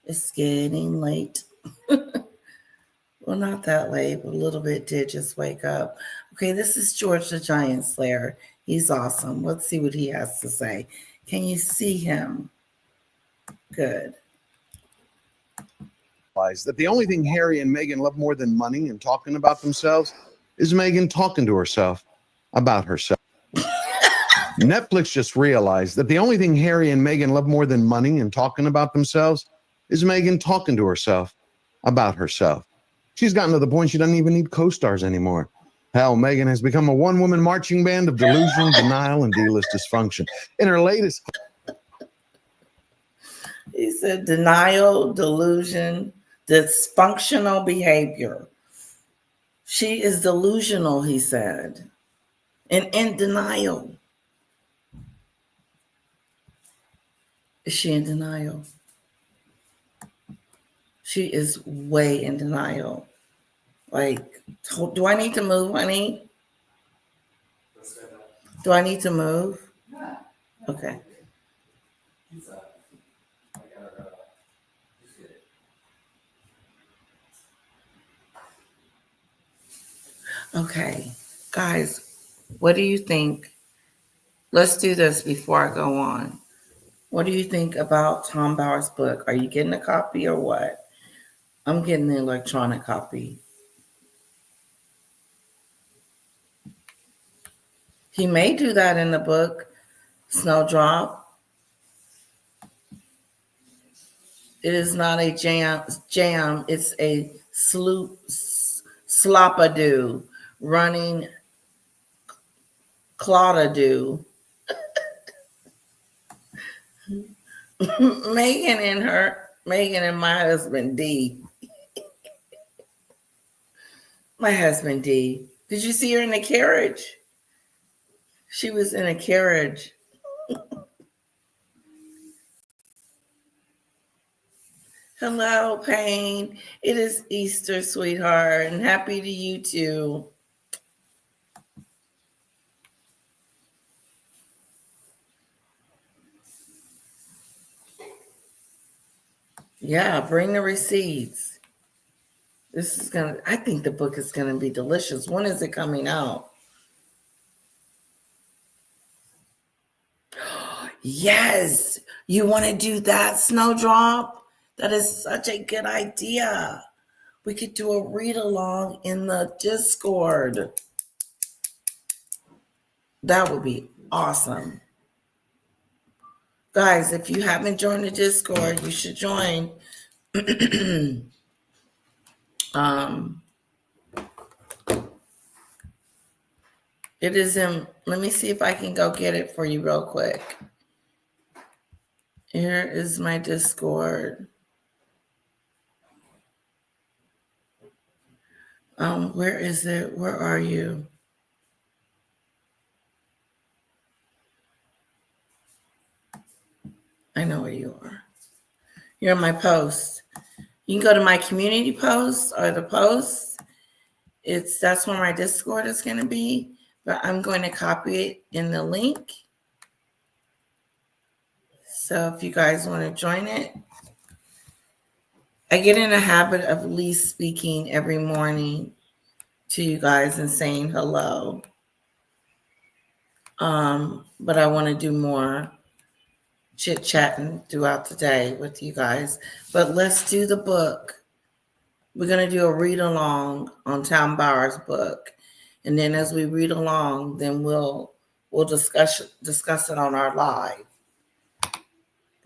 A: It's getting late. Well, not that late, but a little bit did just wake up. Okay, this is George the Giant Slayer. He's awesome. Let's see what he has to say. Can you see him? Good.
H: That the only thing Harry and Meghan love more than money and talking about themselves is Meghan talking to herself about herself. Netflix just realized that the only thing Harry and Meghan love more than money and talking about themselves is Meghan talking to herself about herself. She's gotten to the point she doesn't even need co-stars anymore. Hell, Meghan has become a one-woman marching band of delusion, denial, and D-list dysfunction. In her latest...
A: He said denial, delusion, dysfunctional behavior. She is delusional, he said, and in denial. Is she in denial? She is way in denial. Like, do I need to move, honey? Do I need to move? Okay. Okay, guys, what do you think? Let's do this before I go on. What do you think about Tom Bauer's book? Are you getting a copy or what? I'm getting the electronic copy. He may do that in the book, Snowdrop. It is not a jam. It's a slop-a-doo, running Claude-a-doo. Megan and my husband D. My husband D. Did you see her in the carriage? She was in a carriage. Hello, Payne. It is Easter, sweetheart, and happy to you too. Yeah, bring the receipts. I think the book is gonna be delicious. When is it coming out? Yes, you want to do that, Snowdrop? That is such a good idea. We could do a read along in the Discord. That would be awesome. Guys, if you haven't joined the Discord, you should join. It is in, let me see if I can go get it for you real quick. Here is my Discord. Where is it? Where are you? I know where you are. You're in my post. You can go to my community post or the post. That's where my Discord is going to be, but I'm going to copy it in the link. So if you guys want to join it, I get in a habit of at least speaking every morning to you guys and saying hello. But I want to do more chit-chatting throughout the day with you guys. But let's do the book. We're going to do a read-along on Tom Bauer's book. And then as we read along, then we'll discuss it on our live.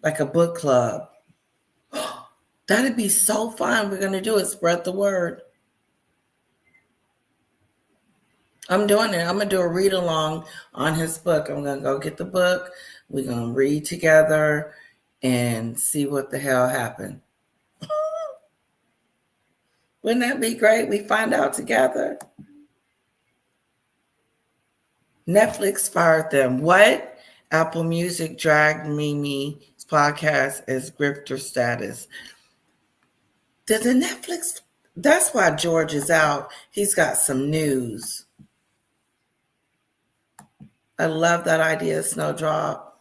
A: Like a book club. That'd be so fun. We're going to do it. Spread the word. I'm doing it. I'm going to do a read along on his book. I'm going to go get the book. We're going to read together and see what the hell happened. Wouldn't that be great? We find out together. Netflix fired them. What? Apple Music dragged Mimi's podcast as grifter status. Did the Netflix? That's why George is out. He's got some news. I love that idea, Snowdrop.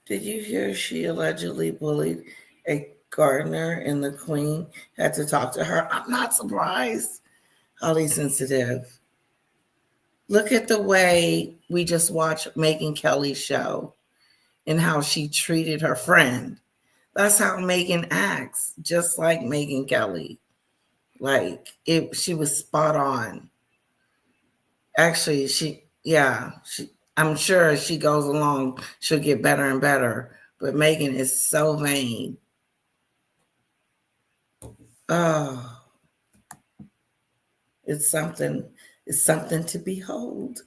A: Did you hear she allegedly bullied a gardener and the Queen had to talk to her? I'm not surprised. Highly sensitive. Look at the way we just watched Megyn Kelly's show and how she treated her friend. That's how Megyn acts, just like Megyn Kelly. She was spot on. Actually, I'm sure as she goes along, she'll get better and better. But Megyn is so vain. Oh, it's something to behold.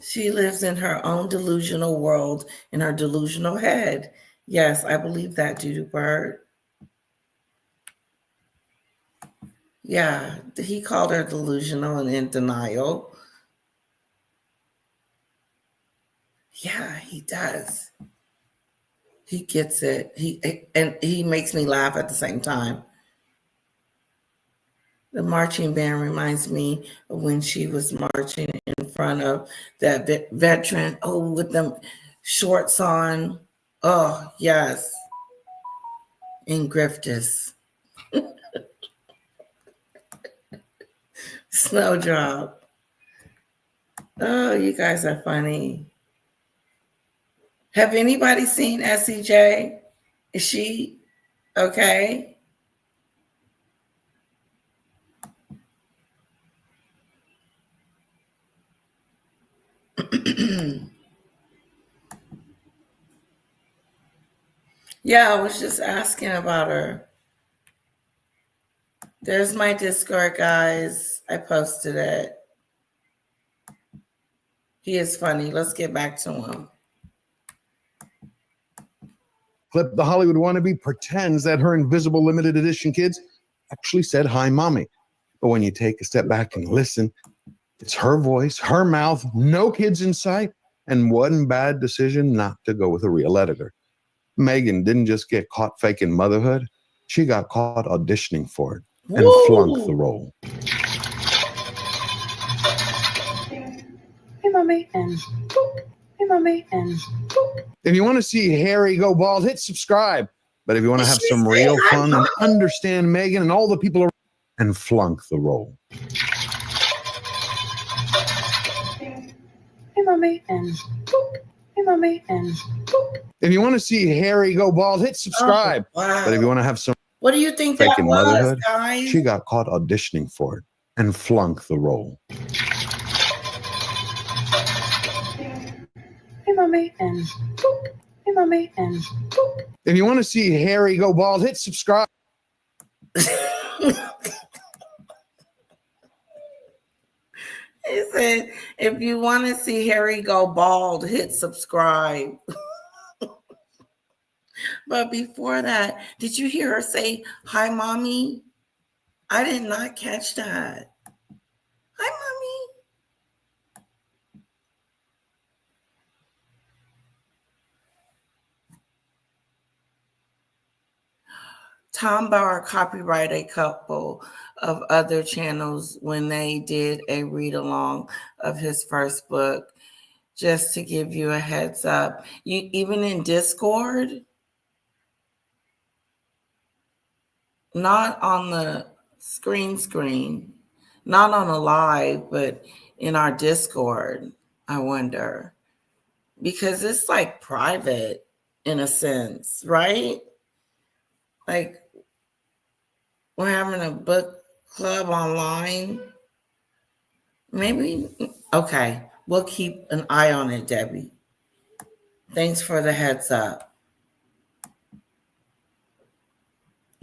A: She lives in her own delusional world, in her delusional head. Yes, I believe that, Doodoo Bird. Yeah, he called her delusional and in denial. Yeah, he does. He gets it. He makes me laugh at the same time. The marching band reminds me of when she was marching in front of that veteran, with them shorts on. Oh, yes. In Griftis. Snowdrop. Oh, you guys are funny. Have anybody seen SEJ? Is she okay? Yeah, I was just asking about her. There's my Discord, guys. I posted it. He is funny. Let's get back to him.
H: Clip, the Hollywood wannabe pretends that her invisible limited edition kids actually said, "Hi, mommy." But when you take a step back and listen, it's her voice, her mouth, no kids in sight, and one bad decision not to go with a real editor. Megan didn't just get caught faking motherhood, she got caught auditioning for it and flunked the role.
D: Hey, mommy, and boop. Hey, mommy, and boop.
H: If you want to see Harry go bald, hit subscribe. But if you want to have some real fun and understand Megan and all the people around, and flunk the role.
D: Hey, mommy, and boop. Hey, mommy, and boop.
H: If you want to see Harry go bald, hit subscribe.
A: Oh, wow.
H: But if you want to have some
A: What do you think that
H: faking
A: was,
H: motherhood,
A: guys?
H: she got caught auditioning for it and flunked the role.
D: Hey, mommy, and boop. Hey, mommy, and boop.
H: If you want to see Harry go bald, hit subscribe.
A: He said, if you want to see Harry go bald, hit subscribe. But before that, did you hear her say, "Hi, mommy"? I did not catch that. Hi, mommy. Tom Bauer copyrighted a couple of other channels when they did a read along of his first book. Just to give you a heads up, you even in Discord, not on the screen, not on a live, but in our Discord, I wonder, because it's like private in a sense, right? Like we're having a book club online. Maybe, okay, we'll keep an eye on it, Debbie. Thanks for the heads up.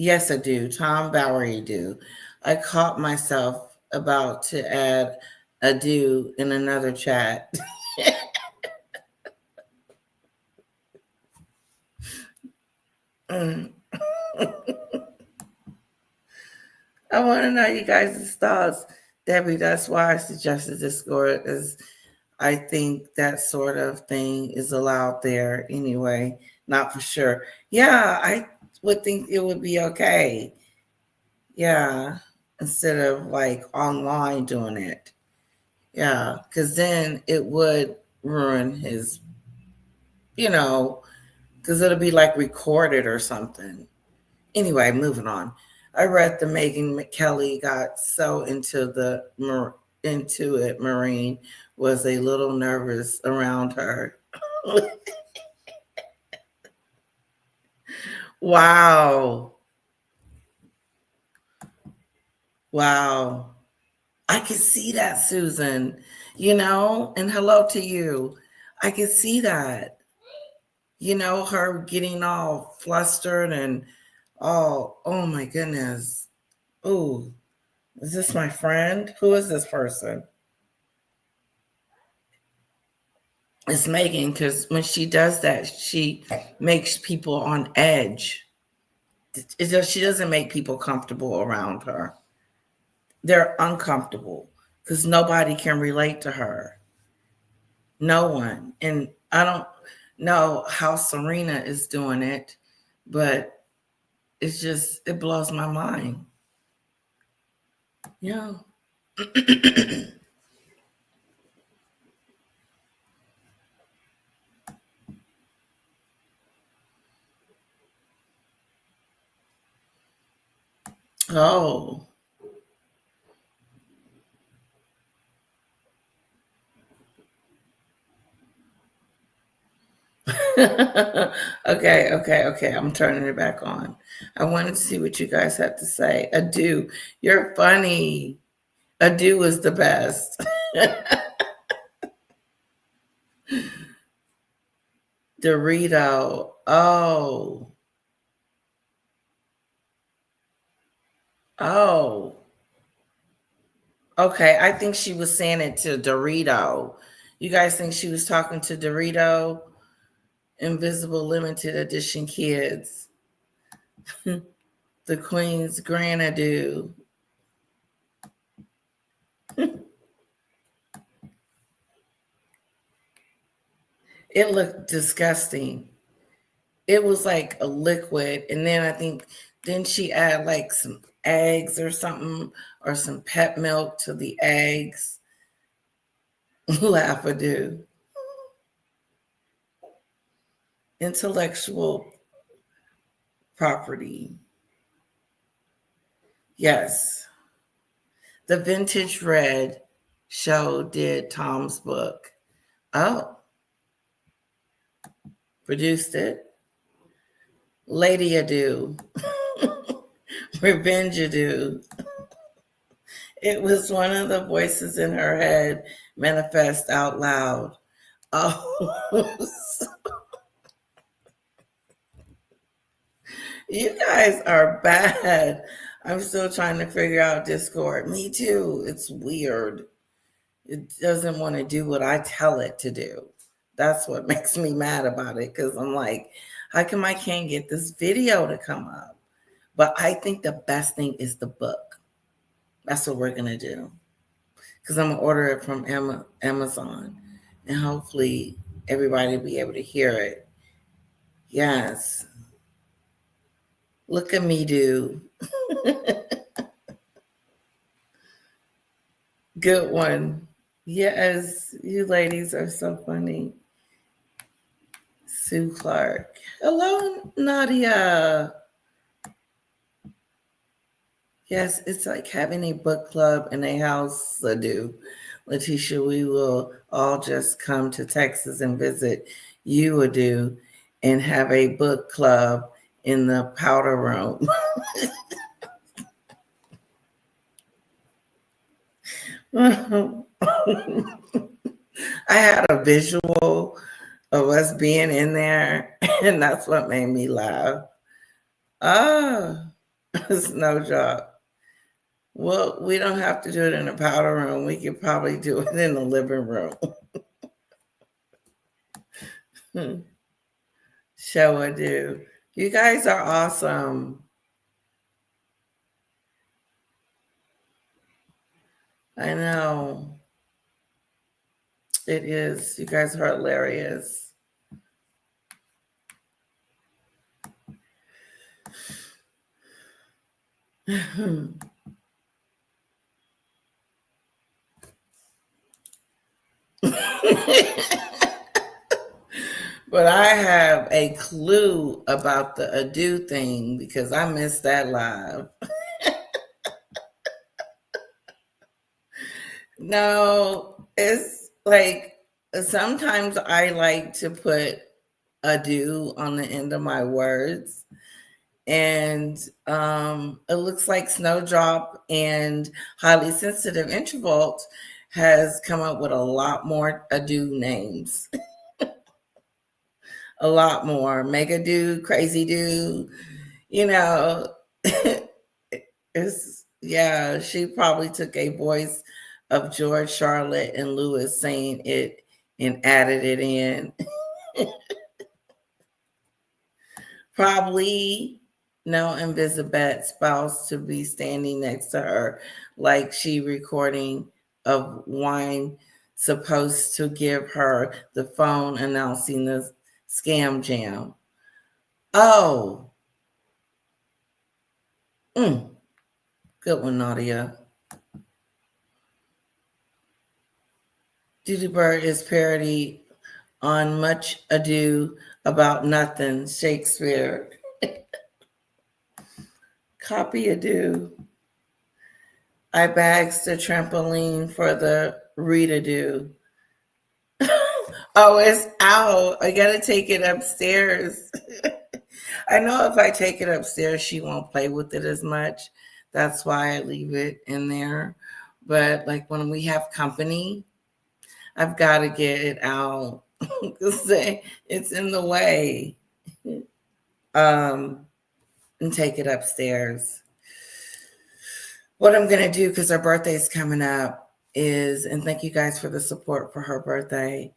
A: Yes, I do. Tom Bowery do. I caught myself about to add a do in another chat. I want to know you guys' thoughts. Debbie, that's why I suggested Discord, is I think that sort of thing is allowed there anyway. Not for sure. Yeah, I would think it would be okay. Yeah, instead of like online doing it. Yeah, because then it would ruin his, because it'll be like recorded or something. Anyway, moving on. I read the Megan McKelly got so into it. Maureen was a little nervous around her. Wow. Wow. I could see that, Susan, and hello to you. I could see that, her getting all flustered and all, oh my goodness. Oh, is this my friend? Who is this person? It's Megan, because when she does that, she makes people on edge. She doesn't make people comfortable around her. They're uncomfortable because nobody can relate to her. No one. And I don't know how Serena is doing it, but it blows my mind. Yeah. Oh. Okay. I'm turning it back on. I wanted to see what you guys had to say. Ado, you're funny. Ado is the best. Dorito. Oh. Oh. Okay, I think she was saying it to Dorito. You guys think she was talking to Dorito? Invisible limited edition kids. The Queen's Granadu. It looked disgusting. It was like a liquid, and then I think didn't she add like some eggs or something, or some pet milk to the eggs? Laugh-a-do. Intellectual property. Yes. The Vintage Red show did Tom's book. Oh. Produced it. Lady Ado. Revenge Ado. It was one of the voices in her head manifest out loud. Oh. You guys are bad. I'm still trying to figure out Discord. Me too. It's weird. It doesn't want to do what I tell it to do. That's what makes me mad about it, because I'm like, how come I can't get this video to come up? But I think the best thing is the book. That's what we're going to do. Because I'm going to order it from Amazon. And hopefully everybody will be able to hear it. Yes. Look at me do. Good one. Yes, you ladies are so funny. Sue Clark. Hello, Nadia. Yes, it's like having a book club in a house, Ladu. Letitia, we will all just come to Texas and visit you, Adu, and have a book club in the powder room. I had a visual of us being in there, and that's what made me laugh. It's no joke. Well, we don't have to do it in the powder room. We could probably do it in the living room. Show I do. You guys are awesome. I know. It is. You guys are hilarious. But I have a clue about the Ado thing because I missed that live. No, it's like sometimes I like to put Ado on the end of my words. And it looks like Snowdrop and Highly Sensitive Introvert has come up with a lot more Ado names. A lot more. Mega Do, Crazy Do, you know. Yeah, she probably took a voice of George, Charlotte, and Lewis saying it and added it in. Probably no Invisibet spouse to be standing next to her like she recording of wine supposed to give her the phone announcing the scam jam. Oh. Good one, Nadia. Duty Bird is parody on Much Ado About Nothing, Shakespeare. Copy a do. I bags the trampoline for the Rita do. Oh, it's out. I gotta take it upstairs. I know if I take it upstairs, she won't play with it as much. That's why I leave it in there. But like when we have company, I've got to get it out because it's in the way. And take it upstairs. What I'm going to do, because her birthday's coming up, and thank you guys for the support for her birthday,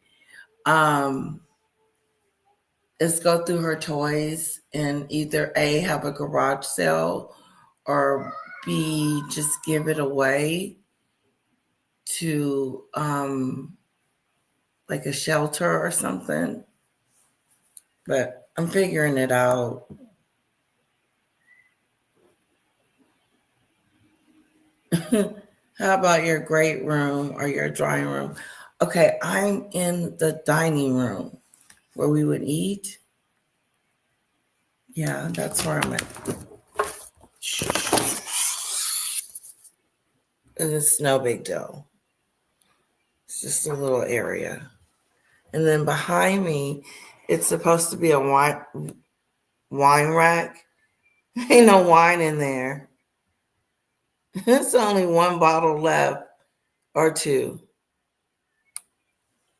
A: is go through her toys and either A, have a garage sale, or B, just give it away to like a shelter or something. But I'm figuring it out. How about your great room or your drawing room? Okay, I'm in the dining room where we would eat. Yeah, that's where I'm at. It's no big deal. It's just a little area. And then behind me, it's supposed to be a wine rack. Ain't no wine in there. It's only one bottle left or two.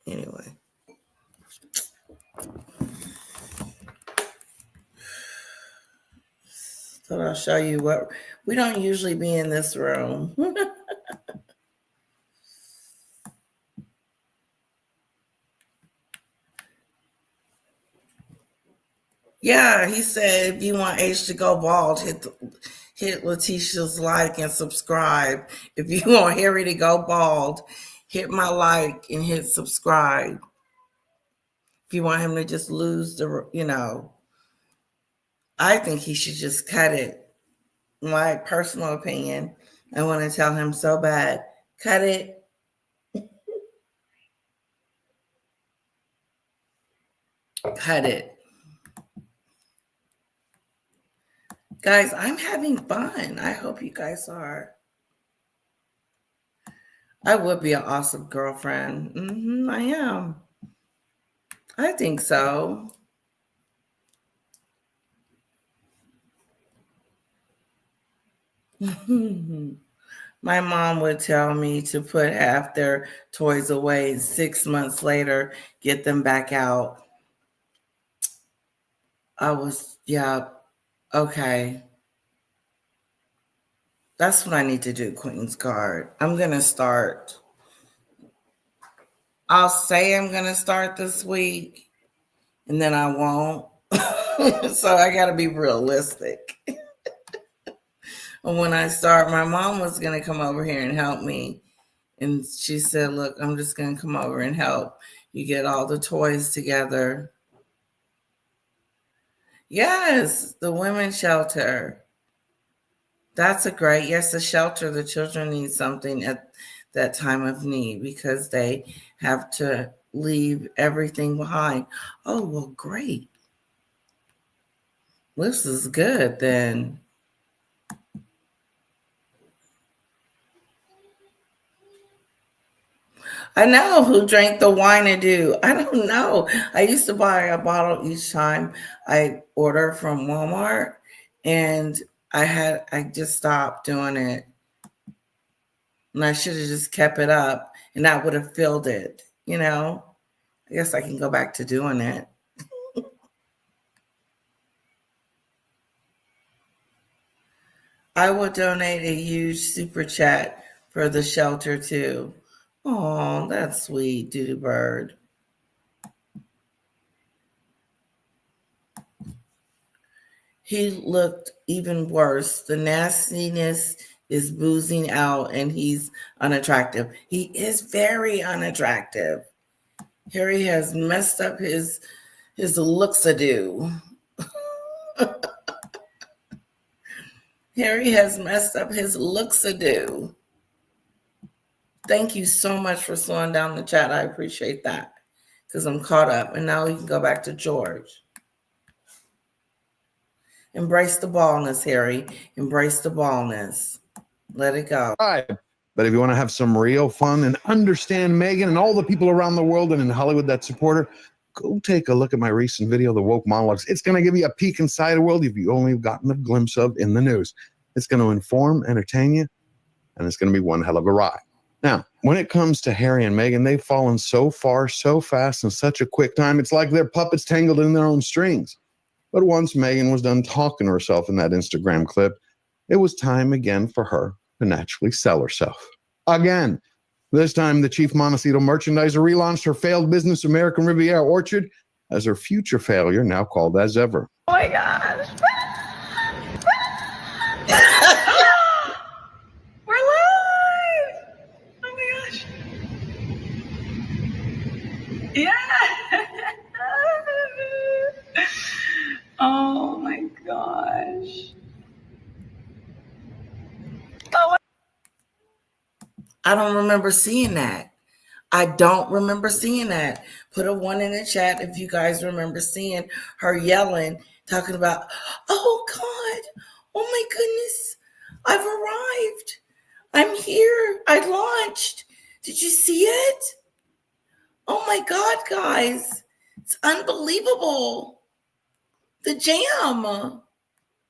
A: Anyway. So I'll show you what we don't usually be in this room. Yeah, he said if you want H to go bald, hit Letitia's like and subscribe. If you want Harry to go bald, hit my like and hit subscribe. If you want him to just lose I think he should just cut it. My personal opinion. I want to tell him so bad. Cut it. Cut it. Guys, I'm having fun. I hope you guys are. I would be an awesome girlfriend. I am. I think so. My mom would tell me to put half their toys away and 6 months later get them back out. Okay. That's what I need to do, Queen's Card. I'm going to start. I'll say I'm going to start this week, and then I won't. So I got to be realistic. And when I start, my mom was going to come over here and help me. And she said, look, I'm just going to come over and help you get all the toys together. Yes, the women's shelter. That's a shelter. The children need something at that time of need because they have to leave everything behind. Oh, well, great. This is good then. I know who drank the wine and do. I don't know. I used to buy a bottle each time I order from Walmart, and I just stopped doing it. And I should have just kept it up, and I would have filled it, I guess I can go back to doing it. I will donate a huge super chat for the shelter too. Oh, that's sweet, Doodoo Bird. He looked even worse. The nastiness is boozing out and he's unattractive. He is very unattractive. Harry has messed up his looks-a-do. Harry has messed up his looks-a-do. Thank you so much for slowing down the chat. I appreciate that because I'm caught up. And now we can go back to George. Embrace the baldness, Harry. Embrace the baldness. Let it go.
H: But if you want to have some real fun and understand Megan and all the people around the world and in Hollywood that support her, go take a look at my recent video, The Woke Monologues. It's going to give you a peek inside a world you've only gotten a glimpse of in the news. It's going to inform, entertain you, and it's going to be one hell of a ride. Now, when it comes to Harry and Meghan, they've fallen so far, so fast, in such a quick time, it's like they're puppets tangled in their own strings. But once Meghan was done talking to herself in that Instagram clip, it was time again for her to naturally sell herself. Again. This time, the chief Montecito merchandiser relaunched her failed business, American Riviera Orchard, as her future failure, now called As Ever.
E: Oh my gosh. We're live. Oh my gosh. Yeah. Oh my gosh. Oh.
A: I don't remember seeing that. I don't remember seeing that. Put a 1 in the chat if you guys remember seeing her yelling, talking about, oh God, oh my goodness, I've arrived. I'm here. I launched. Did you see it? Oh my God, guys. It's unbelievable. The jam.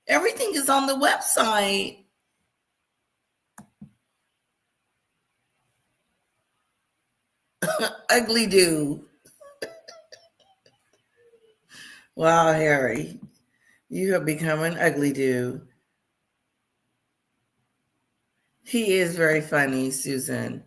A: Everything is on the website. Ugly dude. Wow, Harry. You have become an ugly dude. He is very funny, Susan.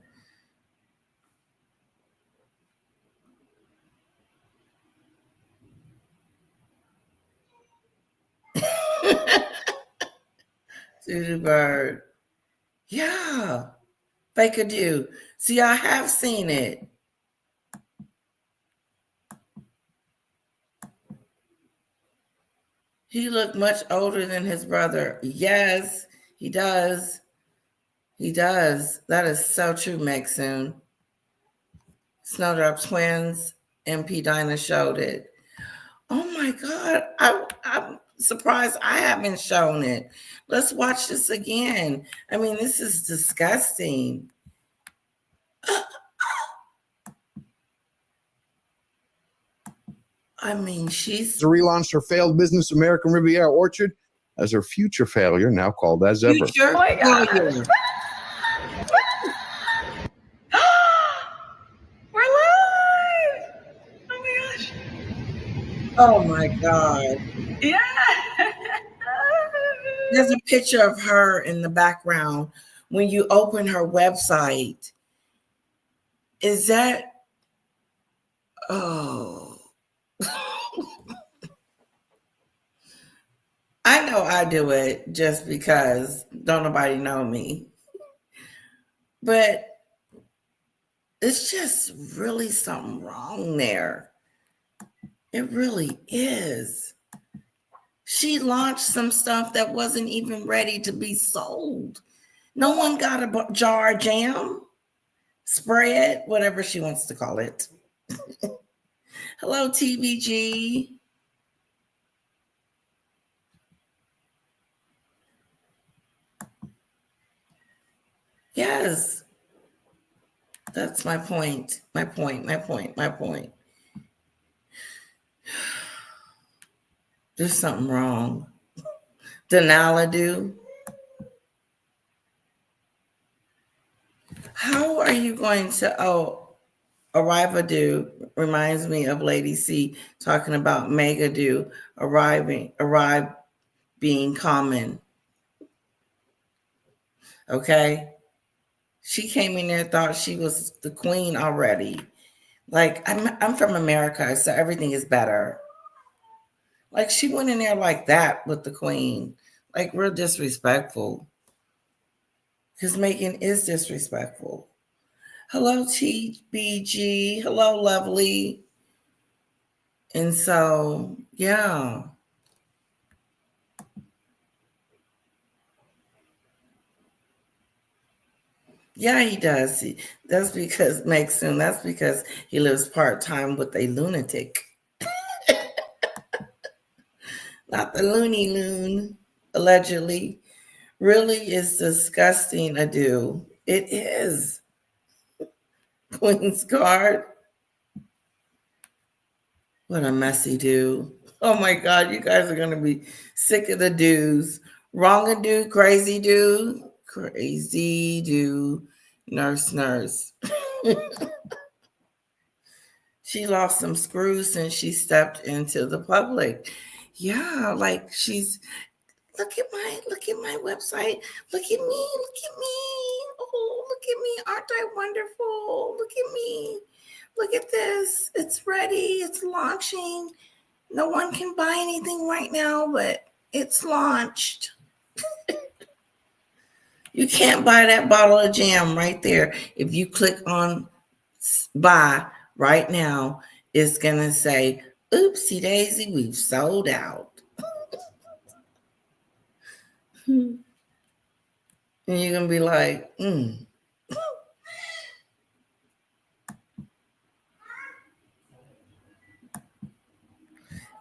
A: Susan Bird. Yeah. Fake a do. See, I have seen it. He looked much older than his brother. Yes, he does. He does. That is so true, Megsoon. Snowdrop twins, MP Dinah showed it. Oh my God. I'm surprised I haven't shown it. Let's watch this again. I mean, this is disgusting. I mean, she's
H: relaunched her failed business, American Riviera Orchard, as her future failure, now called As Ever.
A: future failure.
E: We're live. Oh my gosh.
A: Oh my God.
E: Yeah.
A: There's a picture of her in the background when you open her website. Is that, oh. I know I do it just because don't nobody know me. But it's just really something wrong there. It really is. She launched some stuff that wasn't even ready to be sold. No one got a jar of jam, spread, whatever she wants to call it. Hello, TVG. Yes. That's my point. My point. There's something wrong. Denala do. How are you going to, Arriva do reminds me of Lady C talking about Mega do arrive being common. Okay. She came in there, thought she was the queen already. Like, I'm from America, so everything is better. Like, she went in there like that with the queen. Like, real disrespectful. Because Megan is disrespectful. Hello, TBG. Hello, lovely. And so, yeah. Yeah, he does. That's because Megsoon. That's because he lives part-time with a lunatic. not the Looney Loon, allegedly, really is disgusting ado. It is. Queen's card. What a messy do. Oh my God, you guys are going to be sick of the do's. Wrong a do, crazy do, crazy do, nurse. She lost some screws since she stepped into the public. Yeah, like she's look at my website. Look at me. Oh, look at me. Aren't I wonderful? Look at me. Look at this. It's ready. It's launching. No one can buy anything right now, but it's launched. You can't buy that bottle of jam right there. If you click on buy right now, it's going to say, oopsie daisy, we've sold out. And you're going to be like,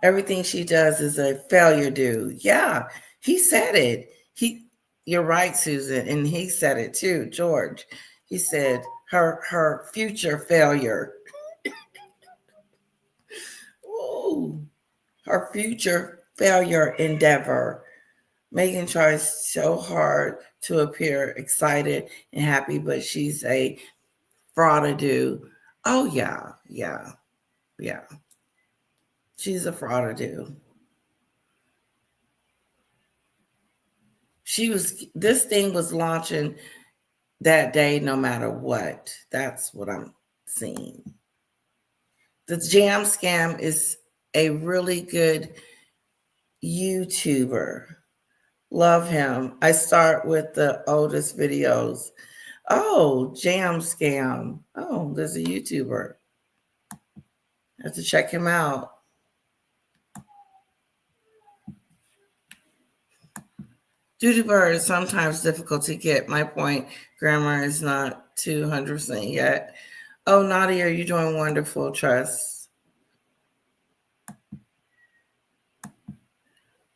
A: Everything she does is a failure, dude. Yeah, he said it. You're right, Susan. And he said it too, George. He said her future failure. Ooh, her future failure endeavor. Megan tries so hard to appear excited and happy, but she's a fraudadoo. Oh, yeah. She's a fraudadoo. This thing was launching that day no matter what. That's what I'm seeing. The Jam Scam is a really good YouTuber. Love him. I start with the oldest videos. Oh, Jam Scam. Oh, there's a YouTuber. I have to check him out. YouTuber is sometimes difficult to get. My point, grammar is not 200% yet. Oh, Nadia, you're doing wonderful, Trust.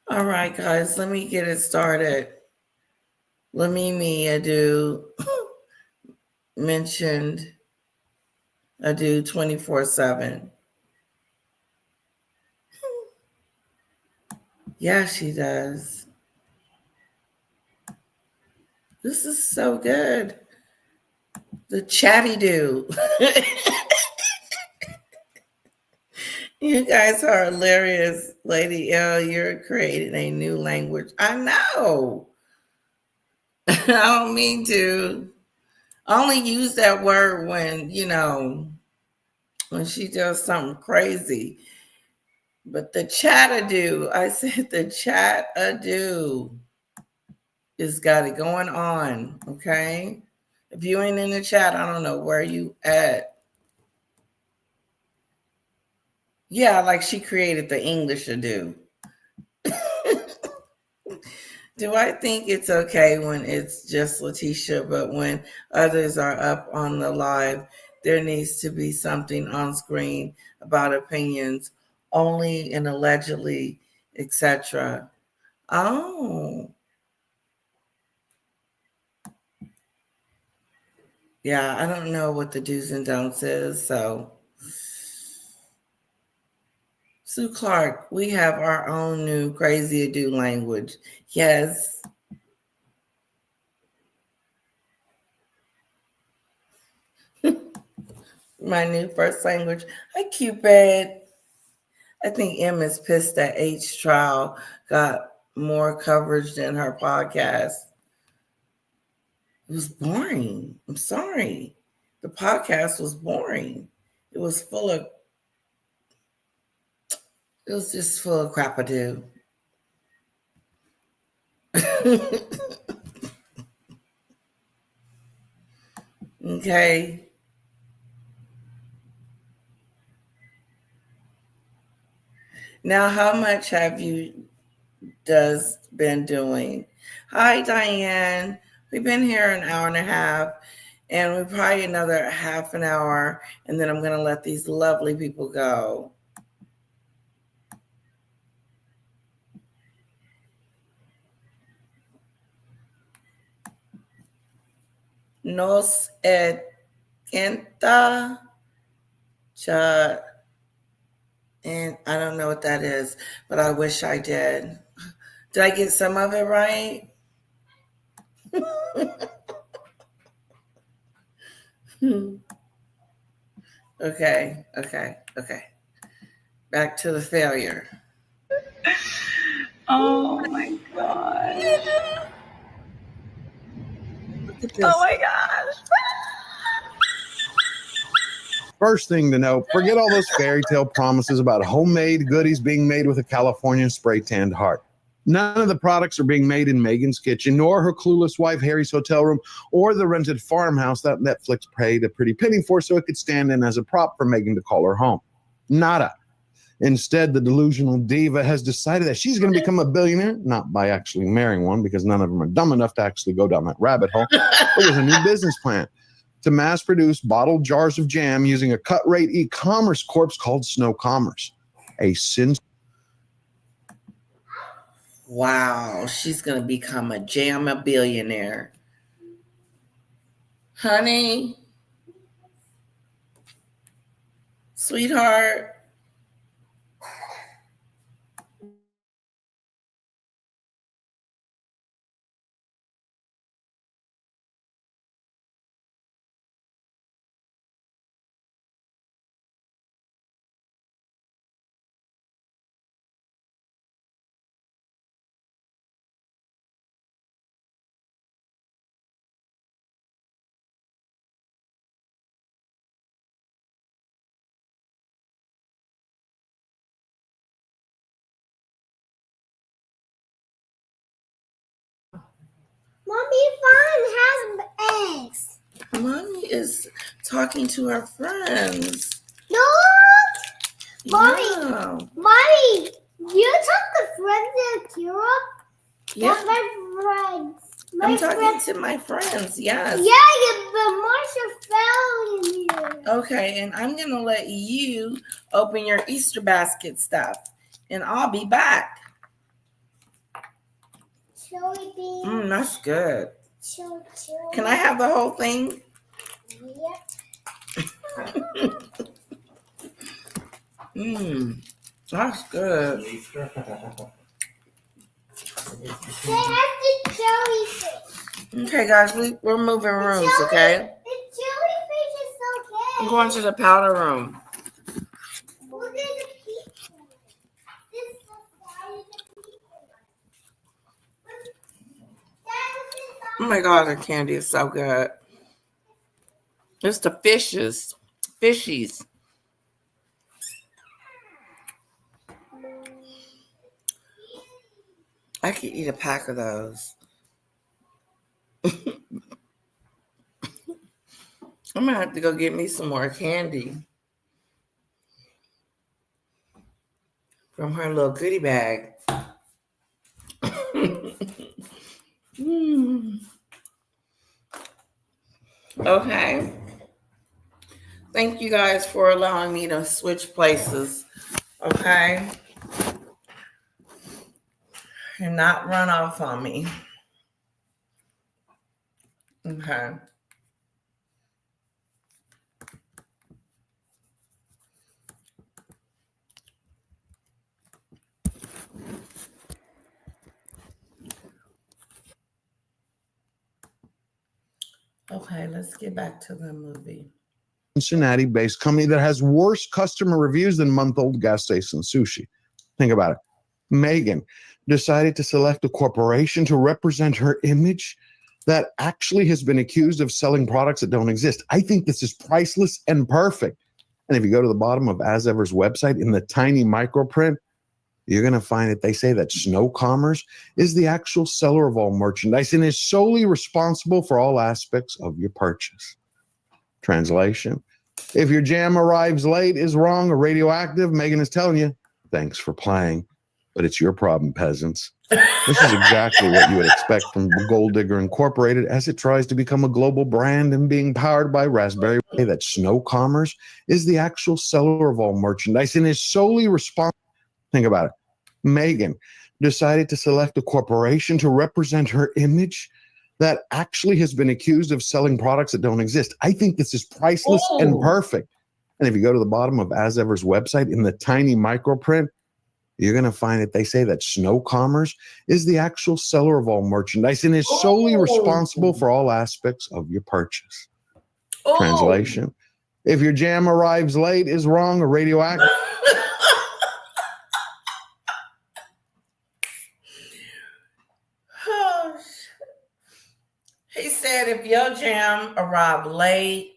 A: All right, guys, let me get it started. Lamimi Adu mentioned Adu 24/7. Yeah, she does. This is so good. The chatty do. You guys are hilarious, Lady L. You're creating a new language. I know. I don't mean to. I only use that word when, when she does something crazy. But the chat-a-do, I said the chat-a-do is got it going on, okay? If you ain't in the chat, I don't know where you at. Yeah, like she created the English-a-do. Do I think it's okay when it's just Letitia, but when others are up on the live, there needs to be something on screen about opinions only and allegedly, etc. Oh. Yeah, I don't know what the do's and don'ts is, so. Sue Clark, we have our own new crazy ado language. Yes. My new first language. Hi, Cupid. I think M is pissed that H trial got more coverage than her podcast. It was boring. I'm sorry. The podcast was boring. It was just full of crap-a-do. Okay. Now, how much have you been doing? Hi, Diane. We've been here an hour and a half, and we probably another half an hour, and then I'm going to let these lovely people go. nos encanta cha, and I don't know what that is, but I wish I did. Did I get some of it right? Okay. Back to the failure.
E: Oh my god.
A: Look at this.
E: Oh my gosh.
H: First thing to know, forget all those fairy tale promises about homemade goodies being made with a California spray tanned heart. None of the products are being made in Megan's kitchen, nor her clueless wife Harry's hotel room, or the rented farmhouse that Netflix paid a pretty penny for so it could stand in as a prop for Megan to call her home. Nada. Instead, the delusional diva has decided that she's going to become a billionaire, not by actually marrying one, because none of them are dumb enough to actually go down that rabbit hole, but with a new business plan to mass produce bottled jars of jam using a cut rate e-commerce corpse called Snow Commerce.
A: Wow, she's going to become a jamma billionaire. Honey, sweetheart.
I: Mommy Fun has eggs.
A: Mommy is talking to her friends.
I: No, Mommy.
A: Yeah.
I: Mommy, you took the friends that Kira.
A: Yeah.
I: That's my friends.
A: I'm talking to my friends, yes.
I: Yeah, but Marsha fell in here.
A: Okay, and I'm going to let you open your Easter basket stuff, and I'll be back.
I: Chili beans.
A: That's good.
I: Chili.
A: Can I have the whole thing?
I: Yep.
A: That's good.
I: They have the jellyfish.
A: Okay, guys, we're moving rooms, okay?
I: The jellyfish is so good.
A: I'm going to the powder room.
I: Look at the pizza. This is the size of the pizza.
A: Oh my God, the candy is so good. It's the fishies. I could eat a pack of those. I'm gonna have to go get me some more candy from her little goodie bag. Okay. Thank you guys for allowing me to switch places. Okay. And not run off on me. Okay. Okay, let's get back to the movie.
H: Cincinnati-based company that has worse customer reviews than month-old gas station sushi. Think about it. Megan decided to select a corporation to represent her image that actually has been accused of selling products that don't exist. I think this is priceless and perfect. And if you go to the bottom of As Ever's website in the tiny micro print, you're going to find that they say that Snow Commerce is the actual seller of all merchandise and is solely responsible for all aspects of your purchase. Translation: if your jam arrives late, is wrong, or radioactive, Megan is telling you, thanks for playing, but it's your problem, peasants. This is exactly what you would expect from Gold Digger Incorporated as it tries to become a global brand and being powered by Raspberry Pi. That Snow Commerce is the actual seller of all merchandise and is solely responsible. Think about it. Megan decided to select a corporation to represent her image that actually has been accused of selling products that don't exist. I think this is priceless and perfect. And if you go to the bottom of As Ever's website in the tiny micro print, you're going to find that they say that Snow Commerce is the actual seller of all merchandise and is solely responsible for all aspects of your purchase. Translation: if your jam arrives late, is wrong, or radioactive.
A: He said if your jam arrive late,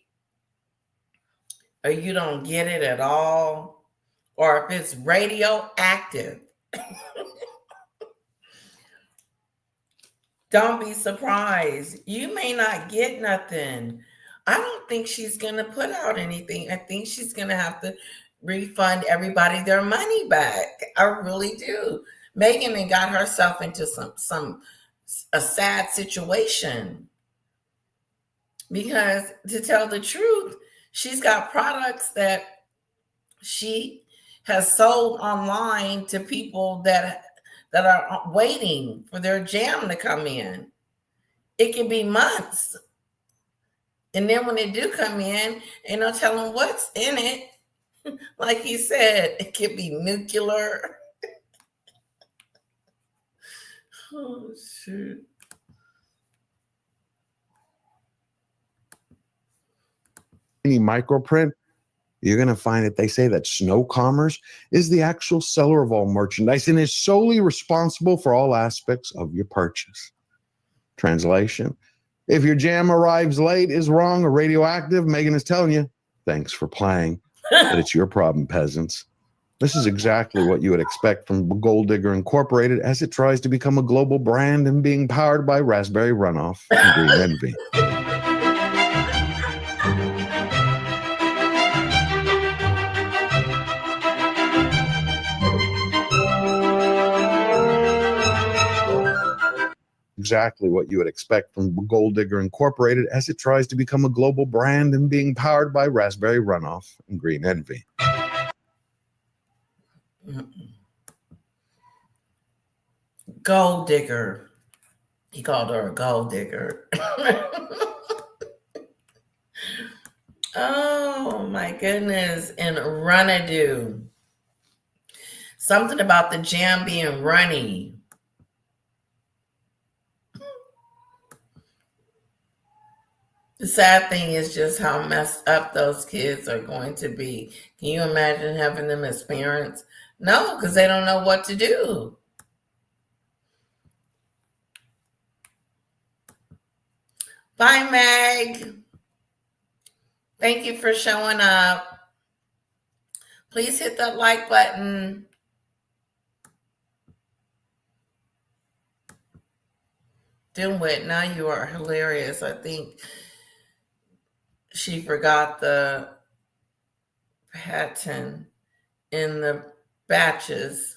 A: or you don't get it at all, or if it's radioactive, don't be surprised. You may not get nothing. I don't think she's going to put out anything. I think she's going to have to refund everybody their money back. I really do. Megan got herself into a sad situation because, to tell the truth, she's got products that she has sold online to people that are waiting for their jam to come in. It can be months. And then when they do come in, ain't no telling what's in it. Like he said, it could be nuclear. Oh, shoot.
H: Any microprint, you're going to find that they say that Snow Commerce is the actual seller of all merchandise and is solely responsible for all aspects of your purchase. Translation: if your jam arrives late, is wrong, or radioactive, Megan is telling you, thanks for playing, but it's your problem, peasants. This is exactly what you would expect from Gold Digger Incorporated as it tries to become a global brand and being powered by raspberry runoff and green envy. Exactly what you would expect from Gold Digger Incorporated as it tries to become a global brand and being powered by raspberry runoff and green envy.
A: Gold digger. He called her a gold digger. Oh my goodness. And Runadoo. Something about the jam being runny. The sad thing is just how messed up those kids are going to be. Can you imagine having them as parents? No, because they don't know what to do. Bye, Meg. Thank you for showing up. Please hit that like button. Dimwit, now you are hilarious. I think she forgot the pattern in the batches.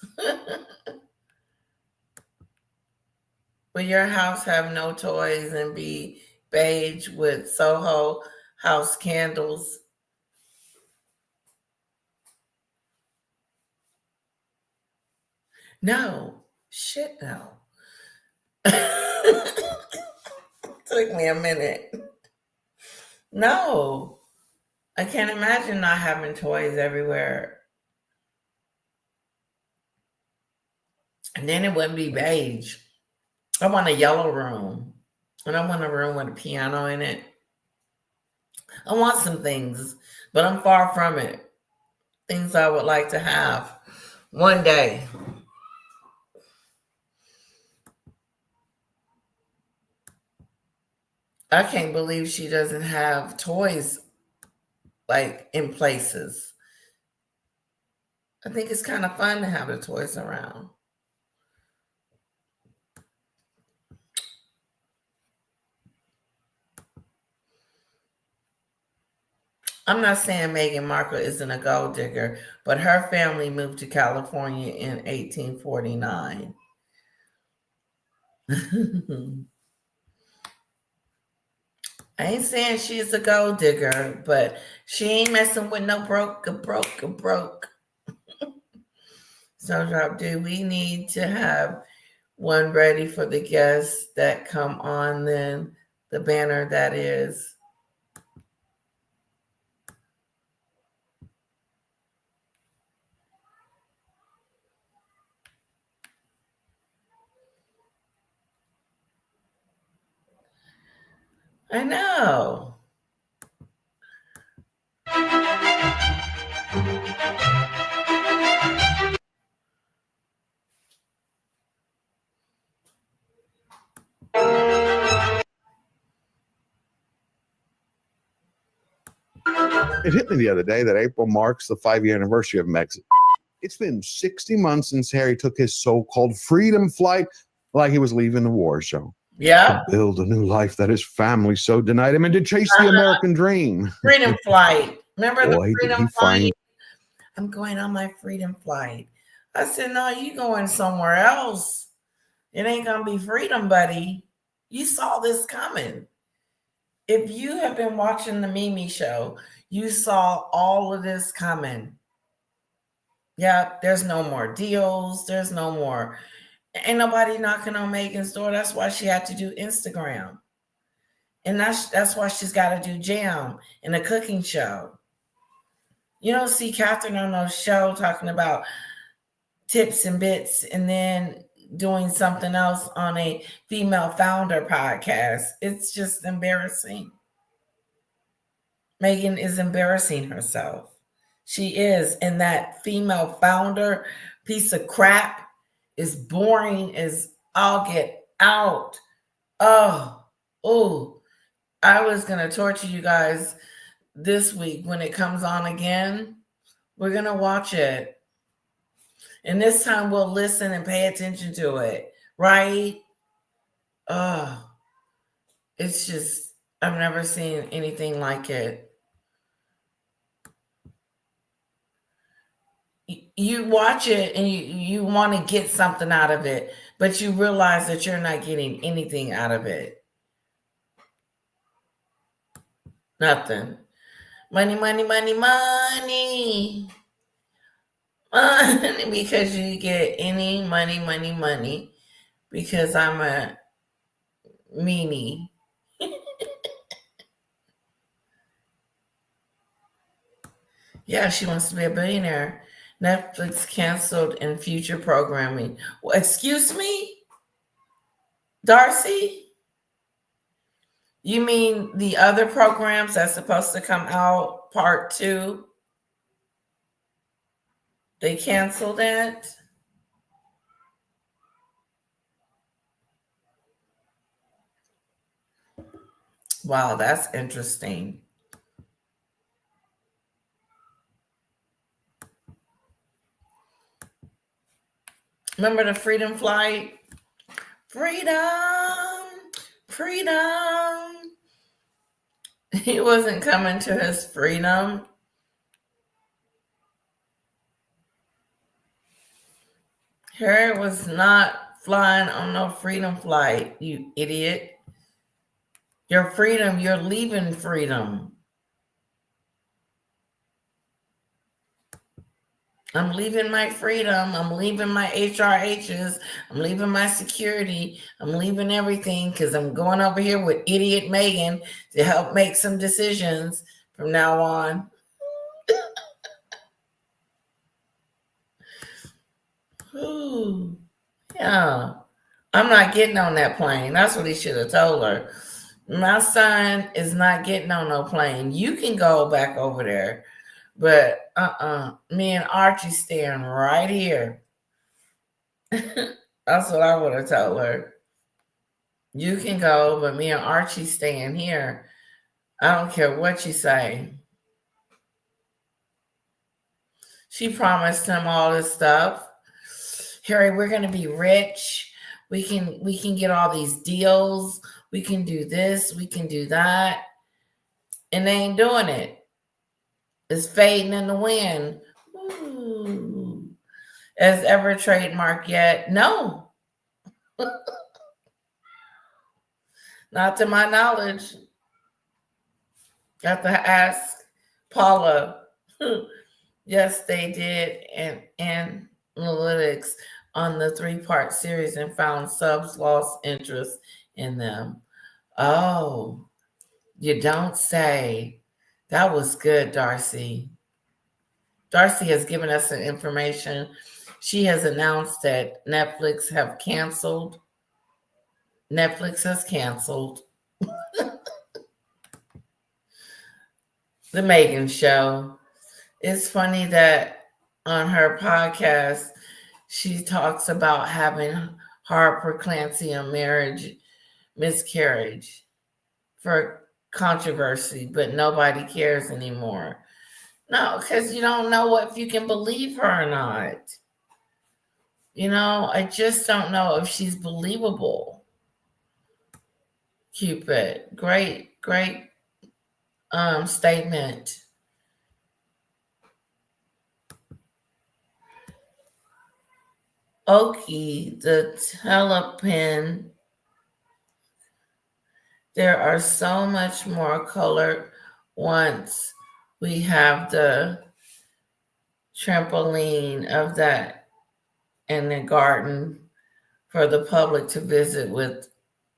A: Will your house have no toys and be beige with Soho House candles? No. Shit, no. Took me a minute. No. I can't imagine not having toys everywhere. And then it wouldn't be beige. I want a yellow room. And I want a room with a piano in it. I want some things, but I'm far from it. Things I would like to have one day. I can't believe she doesn't have toys like in places. I think it's kind of fun to have the toys around. I'm not saying Meghan Markle isn't a gold digger, but her family moved to California in 1849. I ain't saying she's a gold digger, but she ain't messing with no broke. So, do we need to have one ready for the guests that come on, then the banner that is. I know.
H: It hit me the other day that April marks the 5-year anniversary of Meg's. It's been 60 months since Harry took his so-called freedom flight like he was leaving the war zone.
A: Yeah.
H: To build a new life that his family so denied him and to chase the American dream.
A: Freedom flight. Remember
H: Boy,
A: the
H: did
A: freedom
H: he
A: flight?
H: find
A: I'm going on my freedom flight. I said, no, you going somewhere else. It ain't going to be freedom, buddy. You saw this coming. If you have been watching the Mimi show, you saw all of this coming. Yeah, there's no more deals. There's no more. Ain't nobody knocking on Megan's door. That's why she had to do Instagram. And that's why she's got to do Jam and a cooking show. You don't see Catherine on no show talking about tips and bits and then doing something else on a female founder podcast. It's just embarrassing. Megan is embarrassing herself. She is. And that female founder piece of crap is boring as all get out. Oh, I was going to torture you guys this week when it comes on again. We're going to watch it. And this time we'll listen and pay attention to it, right? It's just, I've never seen anything like it. You watch it and you want to get something out of it, but you realize that you're not getting anything out of it. Nothing. Money, money, money, money. Money, because you get any money, money, money, because I'm a meanie. Yeah, she wants to be a billionaire. Netflix canceled in future programming. Well, excuse me? Darcy? You mean the other programs that's supposed to come out, part 2? They canceled it? Wow, that's interesting. Remember the Freedom Flight? Freedom, freedom. He wasn't coming to his freedom. Harry was not flying on no freedom flight, you idiot. Your freedom, you're leaving freedom. I'm leaving my freedom. I'm leaving my HRHs. I'm leaving my security. I'm leaving everything because I'm going over here with idiot Megan to help make some decisions from now on. Ooh, yeah. I'm not getting on that plane. That's what he should have told her. My son is not getting on no plane. You can go back over there. But me and Archie staying right here. That's what I would have told her. You can go, but me and Archie staying here. I don't care what you say. She promised him all this stuff. Harry, we're gonna be rich. We can get all these deals. We can do this. We can do that. And they ain't doing it. It's fading in the wind. Ooh. Has ever trademarked yet? No. Not to my knowledge. Got to ask Paula. Yes, they did. And analytics. on the 3-part series and found subs lost interest in them. Oh, you don't say. That was good, Darcy. Darcy has given us some information. She has announced that Netflix has canceled the Megan Show. It's funny that on her podcast, she talks about having hard preeclampsia marriage miscarriage for controversy, but nobody cares anymore. No, because you don't know if you can believe her or not. I just don't know if she's believable. Cupid, great statement. Okie, the telepin. There are so much more color once we have the trampoline of that in the garden for the public to visit with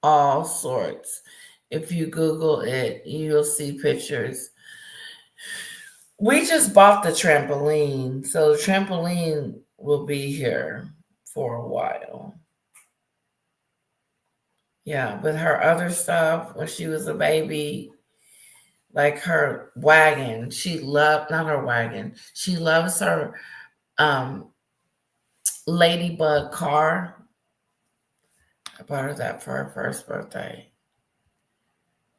A: all sorts. If you Google it, you'll see pictures. We just bought the trampoline, so the trampoline will be here for a while. Yeah, but her other stuff, when she was a baby, like her wagon, she loves her ladybug car. I bought her that for her first birthday.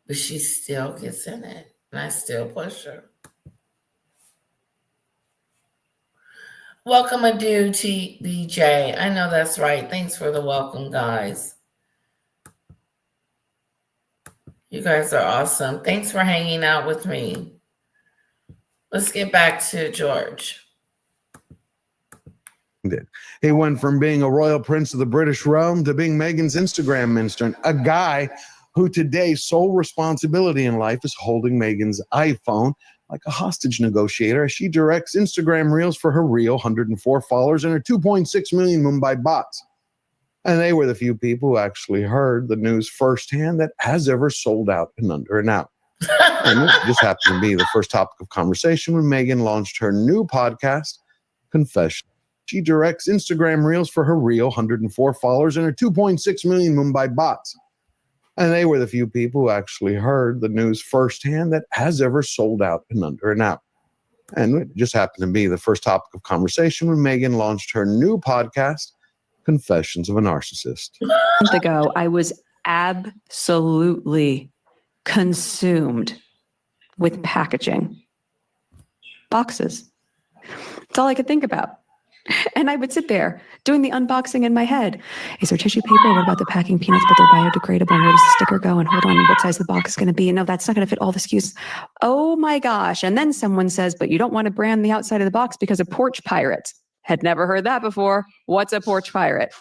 A: But she still gets in it, and I still push her. Welcome, Adu TBJ. I know that's right. Thanks for the welcome, guys. You guys are awesome. Thanks for hanging out with me. Let's get back to George.
H: He went from being a royal prince of the British realm to being Meghan's Instagram minister, a guy who today's sole responsibility in life is holding Meghan's iPhone like a hostage negotiator as she directs Instagram reels for her real 104 followers and her 2.6 million Mumbai bots. And they were the few people who actually heard the news firsthand that has ever sold out in under an hour. And it just happened to be the first topic of conversation when Meghan launched her new podcast, Confession. She directs Instagram reels for her real 104 followers and her 2.6 million Mumbai bots. And they were the few people who actually heard the news firsthand that has ever sold out in under an hour. And it just happened to be the first topic of conversation when Meghan launched her new podcast, Confessions of a Narcissist.
J: A month ago, I was absolutely consumed with packaging. Boxes. That's all I could think about. And I would sit there doing the unboxing in my head. Is there tissue paper? What about the packing peanuts? But they're biodegradable. And where does the sticker go? And hold on, what size the box is going to be? And no, that's not going to fit all the SKUs. Oh my gosh. And then someone says, but you don't want to brand the outside of the box because of porch pirates. Had never heard that before. What's a porch pirate?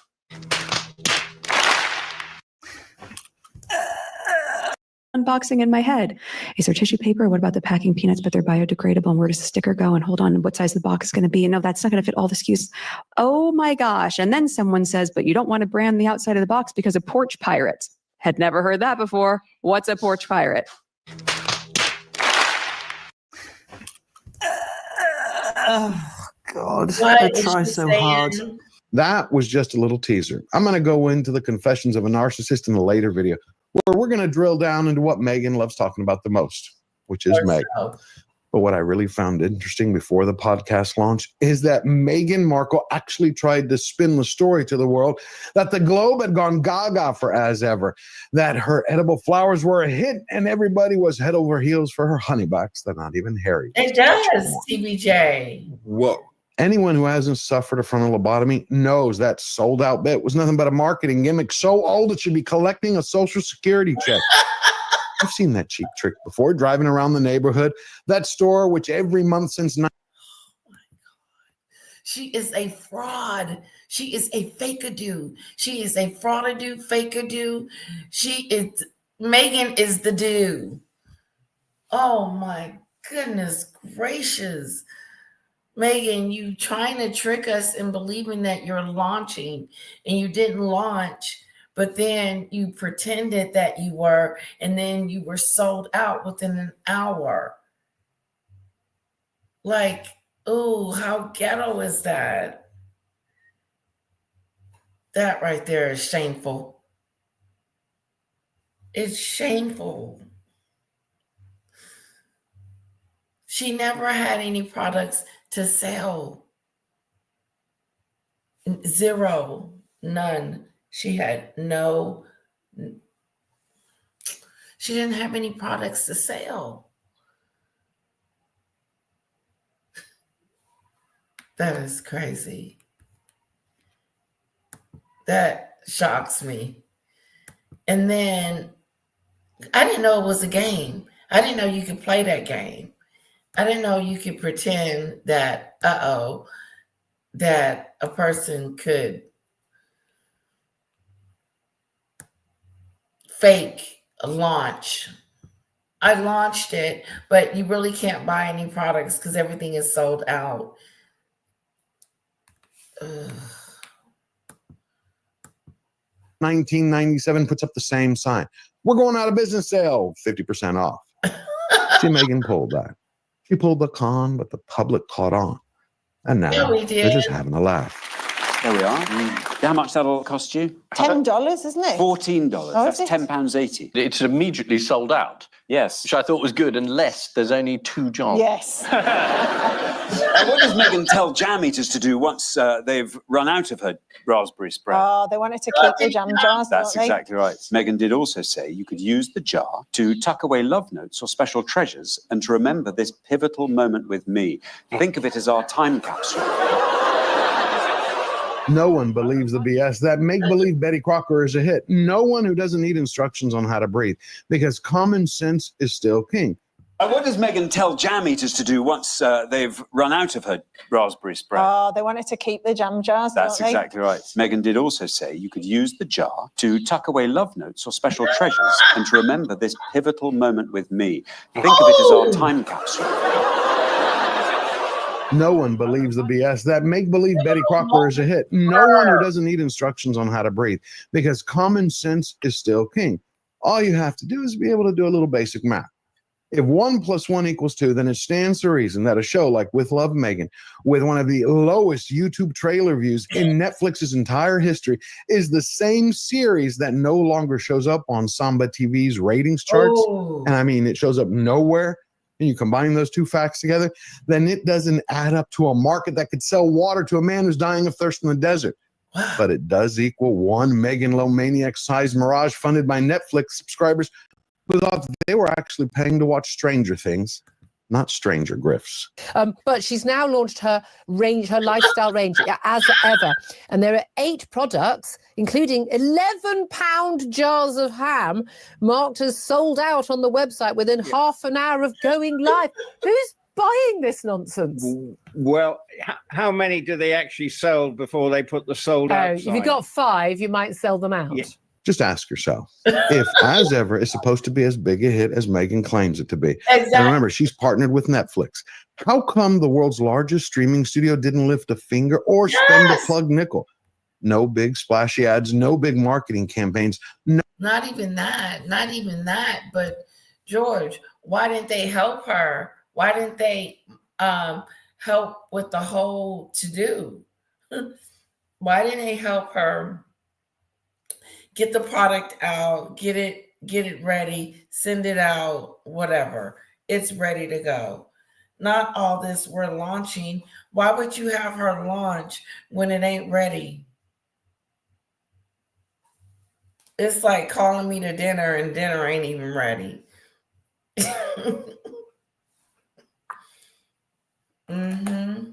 J: Unboxing in my head. Is there tissue paper? What about the packing peanuts? But they're biodegradable. And where does the sticker go? And hold on, what size the box is going to be? And no, that's not going to fit all the SKUs. Oh my gosh. And then someone says, but you don't want to brand the outside of the box because of porch pirates. Had never heard that before. What's a porch pirate?
G: Oh, God. I try so hard.
H: That was just a little teaser. I'm going to go into the Confessions of a Narcissist in a later video, where we're going to drill down into what Meghan loves talking about the most, which is Meghan. But what I really found interesting before the podcast launch is that Meghan Markle actually tried to spin the story to the world that the Globe had gone gaga for as ever, that her edible flowers were a hit and everybody was head over heels for her honeybacks, that not even Harry.
A: It does, TBJ.
H: Whoa. Anyone who hasn't suffered a frontal lobotomy knows that sold out bit was nothing but a marketing gimmick so old it should be collecting a social security check. I've seen that cheap trick before, driving around the neighborhood. That store, which every month since... Oh my
A: God. She is a fraud. She is a fake-a-do. She is a fraud-a-do, fake-a-do. Meghan is the do. Oh my goodness gracious.
K: Megan, you trying to trick us in believing that you're launching and you didn't launch, but then you pretended that you were, and then you were sold out within an hour. Like, oh, how ghetto is that? That right there is shameful. It's shameful. She never had any products to sell. Zero. None. She had no. She didn't have any products to sell. That is crazy. That shocks me. And then I didn't know it was a game. I didn't know you could play that game. I didn't know you could pretend that, that a person could fake a launch. I launched it, but you really can't buy any products because everything is sold out. Ugh.
H: 1997 puts up the same sign. We're going out of business sale, 50% off. See, Megan pulled that. She pulled the con, but the public caught on. And now they're just having a laugh.
L: There we are. How much that'll cost you?
F: $10, isn't it?
L: $14.
F: Oh,
L: That's
F: is it?
L: £10.80.
M: It's immediately sold out.
L: Yes.
M: Which I thought was good, unless there's only 2 jars.
F: Yes.
L: What does Megan tell jam eaters to do once they've run out of her raspberry spread?
F: Oh, they wanted to keep the jam jars,
L: That's
F: don't they?
L: exactly right. Megan did also say you could use the jar to tuck away love notes or special treasures and to remember this pivotal moment with me. Think of it as our time capsule.
H: No one believes the BS that make-believe Betty Crocker is a hit. No one who doesn't need instructions on how to breathe, because common sense is still king.
L: What does Megan tell jam eaters to do once they've run out of her raspberry spread?
F: Oh, they wanted to keep the jam jars,
L: That's
F: don't they?
L: exactly right. Megan did also say you could use the jar to tuck away love notes or special treasures and to remember this pivotal moment with me. Think of it as our time capsule.
H: No one believes the BS that make-believe Betty Crocker is a hit. No one who doesn't need instructions on how to breathe, because common sense is still king. All you have to do is be able to do a little basic math. If 1 + 1 = 2, then it stands to reason that a show like With Love, Megan, with one of the lowest YouTube trailer views in Netflix's entire history, is the same series that no longer shows up on Samba TV's ratings charts.
K: Oh.
H: And I mean, it shows up nowhere. And you combine those two facts together, then it doesn't add up to a market that could sell water to a man who's dying of thirst in the desert.
K: Wow.
H: But it does equal one Megan Low Maniac-sized mirage funded by Netflix subscribers who thought they were actually paying to watch Stranger Things, not Stranger Grifts.
N: But she's now launched her range, her lifestyle range, as ever. And there are 8 products, including 11-pound jars of ham, marked as sold out on the website within half an hour of going live. Who's buying this nonsense?
O: Well, how many do they actually sell before they put the sold out
N: If
O: sign?
N: you got 5, you might sell them out.
O: Yeah.
H: Just ask yourself if As Ever is supposed to be as big a hit as Megan claims it to be.
K: Exactly.
H: And remember, she's partnered with Netflix. How come the world's largest streaming studio didn't lift a finger or spend a plug nickel? No big splashy ads, no big marketing campaigns. No.
K: Not even that. But George, why didn't they help her? Why didn't they help with the whole to-do? Why didn't they help her get the product out, get it ready, send it out, whatever. It's ready to go. Not all this we're launching. Why would you have her launch when it ain't ready? It's like calling me to dinner and dinner ain't even ready. Mm-hmm.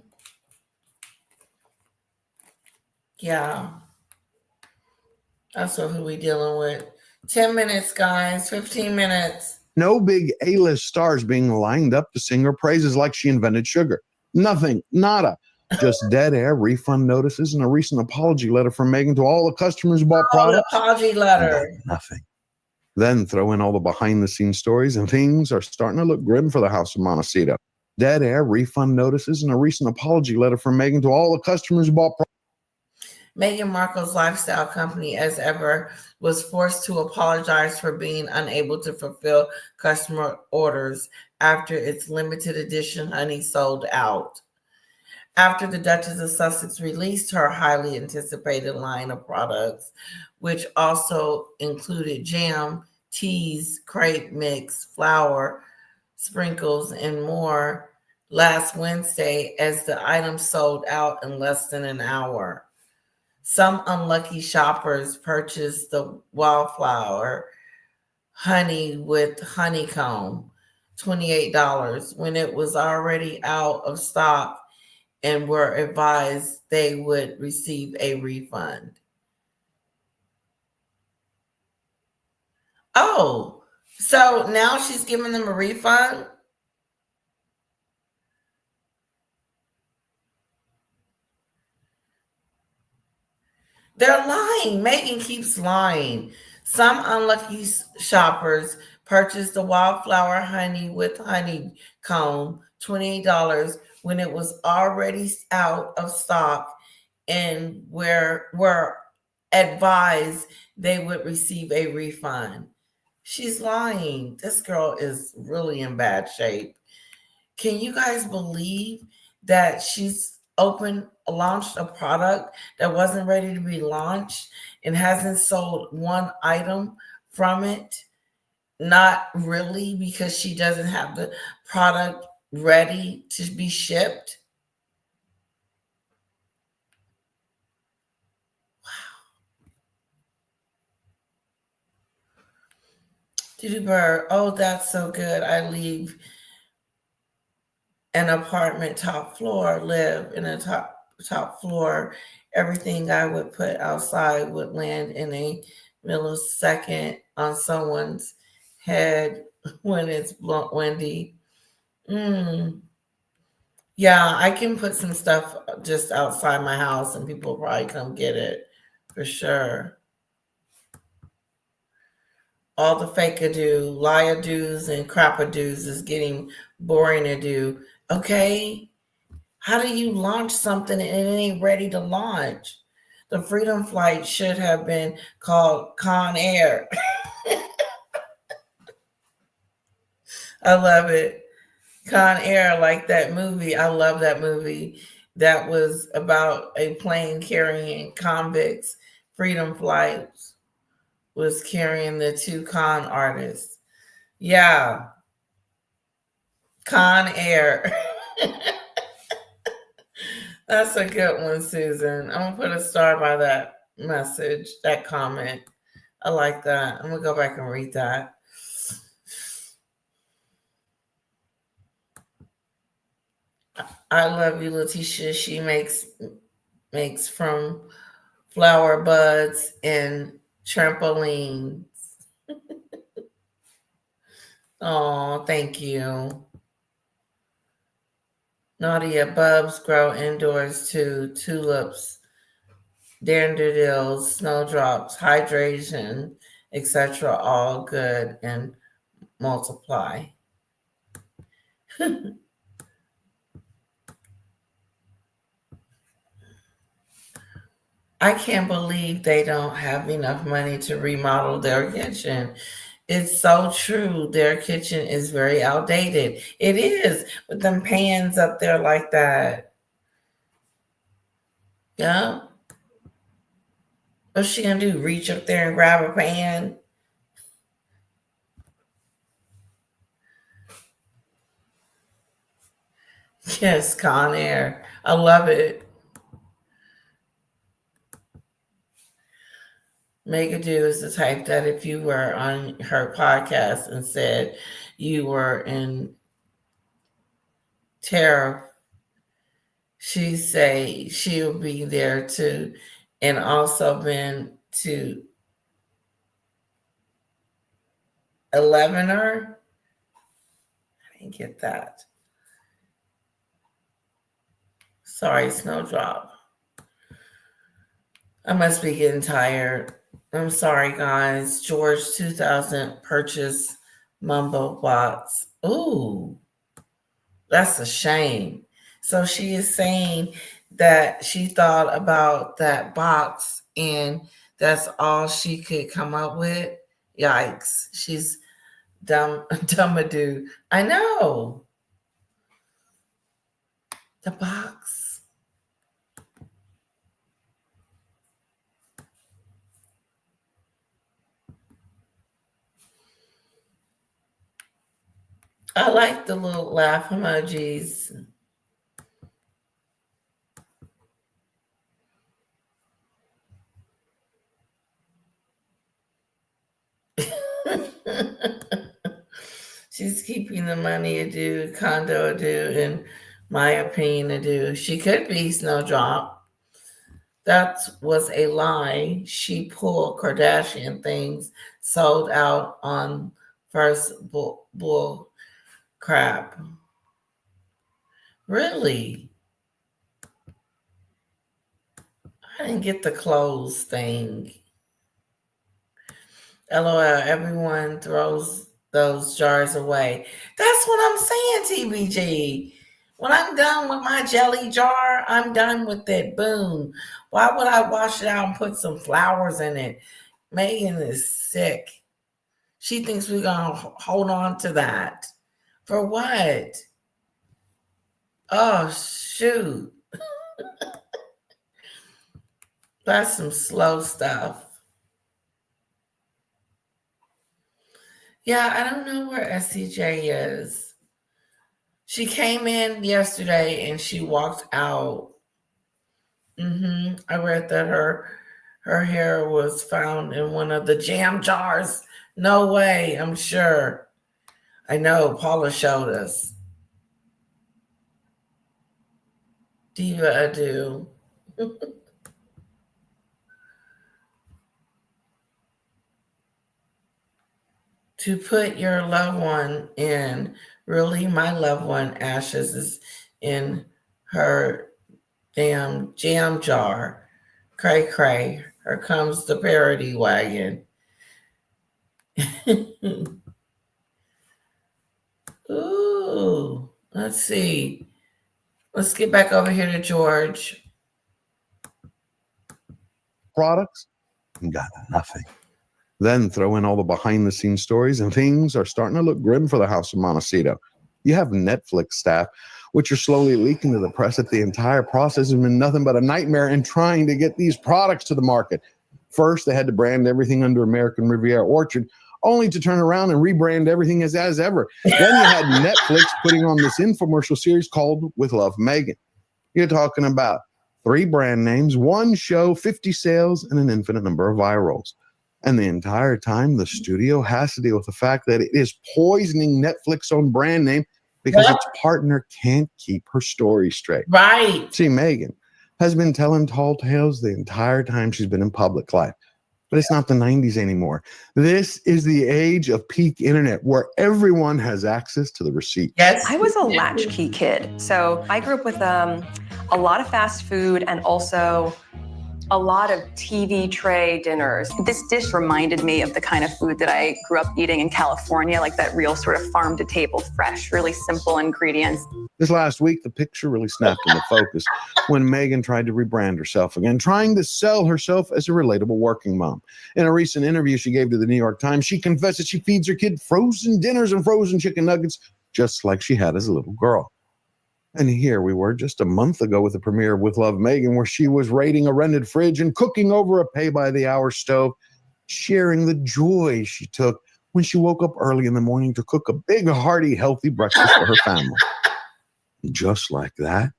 K: Yeah. That's who we dealing with. 10 minutes, guys. 15 minutes.
H: No big A-list stars being lined up to sing her praises like she invented sugar. Nothing. Nada. Just dead air, refund notices, and a recent apology letter from Megan to all the customers who bought products.
K: Apology letter.
H: Nothing. Then throw in all the behind-the-scenes stories, and things are starting to look grim for the House of Montecito. dead air, refund notices, and a recent apology letter from Meghan to all the customers who bought
K: Meghan Markle's lifestyle company, as ever, was forced to apologize for being unable to fulfill customer orders after its limited edition honey sold out. After the Duchess of Sussex released her highly anticipated line of products, which also included jam, teas, crepe mix, flour, sprinkles, and more, last Wednesday, as the items sold out in less than an hour. Some unlucky shoppers purchased the wildflower honey with honeycomb, $28, when it was already out of stock, and were advised they would receive a refund. Oh, so now she's giving them a refund? They're lying. Meghan keeps lying. Some unlucky shoppers purchased the wildflower honey with honeycomb, $28, when it was already out of stock, and were advised they would receive a refund. She's lying. This girl is really in bad shape. Can you guys believe that she's launched a product that wasn't ready to be launched and hasn't sold one item from it? Not really, because she doesn't have the product ready to be shipped. Judy Bird, oh, that's so good. I leave an apartment top floor, live in a top floor. Everything I would put outside would land in a millisecond on someone's head when it's windy. Yeah, I can put some stuff just outside my house and people will probably come get it for sure. All the fake-a-do, lie-a-doos, and crap-a-doos is getting boring to do. Okay, how do you launch something and it ain't ready to launch? The Freedom Flight should have been called Con Air. I love it. Con Air, like that movie. I love that movie. That was about a plane carrying convicts. Freedom Flight was carrying the two con artists. Yeah. Con Air. That's a good one, Susan. I'm going to put a star by that message, that comment. I like that. I'm going to go back and read that. I love you, Letitia. She makes from flower buds and trampolines. Oh, thank you. Nadia, bulbs grow indoors too. Tulips, dandelions, snowdrops, hydration, etc. All good and multiply. I can't believe they don't have enough money to remodel their kitchen. It's so true. Their kitchen is very outdated. It is, with them pans up there like that. Yeah. What's she gonna do? Reach up there and grab a pan? Yes, Con Air. I love it. Megadu is the type that if you were on her podcast and said you were in terror, she'd say she'll be there too, and also been to 11er. I didn't get that. Sorry, Snowdrop. I must be getting tired. I'm sorry, guys. George 2000 purchase Mumbo bots. Ooh. That's a shame. So she is saying that she thought about that box and that's all she could come up with. Yikes. She's dumb-a-doo. I know. The box. I like the little laugh emojis. She's keeping the money a do, condo a do, in my opinion a do. She could be Snowdrop. That was a lie. She pulled Kardashian things, sold out on first bull crap. Really? I didn't get the clothes thing. LOL, everyone throws those jars away. That's what I'm saying, TBG. When I'm done with my jelly jar, I'm done with it. Boom. Why would I wash it out and put some flowers in it? Megan is sick. She thinks we're going to hold on to that. For what? Oh, shoot. That's some slow stuff. Yeah, I don't know where SCJ is. She came in yesterday and she walked out. I read that her hair was found in one of the jam jars. No way, I'm sure. I know, Paula showed us. Diva Adu. To put your loved one in, really, my loved one, Ashes, is in her damn jam jar. Cray cray. Here comes the parody wagon. Ooh, let's see. Let's get back over here to George.
H: Products, got nothing. Then throw in all the behind the scenes stories and things are starting to look grim for the House of Montecito. You have Netflix staff, which are slowly leaking to the press that the entire process has been nothing but a nightmare in trying to get these products to the market. First, they had to brand everything under American Riviera Orchard, only to turn around and rebrand everything as ever. Then you had Netflix putting on this infomercial series called With Love, Megan. You're talking about 3 brand names, 1 show, 50 sales, and an infinite number of virals. And the entire time, the studio has to deal with the fact that it is poisoning Netflix's own brand name because its partner can't keep her story straight.
K: Right.
H: See, Megan has been telling tall tales the entire time she's been in public life. But it's not the 90s anymore. This is the age of peak internet where everyone has access to the receipts.
E: Yes. I was a latchkey kid. So I grew up with a lot of fast food and also a lot of TV tray dinners. This dish reminded me of the kind of food that I grew up eating in California, like that real sort of farm to table, fresh, really simple ingredients.
H: This last week, the picture really snapped into focus when Megan tried to rebrand herself again, trying to sell herself as a relatable working mom. In a recent interview she gave to the New York Times, she confessed that she feeds her kid frozen dinners and frozen chicken nuggets, just like she had as a little girl. And here we were just a month ago with the premiere of With Love, Megan, where she was raiding a rented fridge and cooking over a pay-by-the-hour stove, sharing the joy she took when she woke up early in the morning to cook a big, hearty, healthy breakfast for her family. Just like that,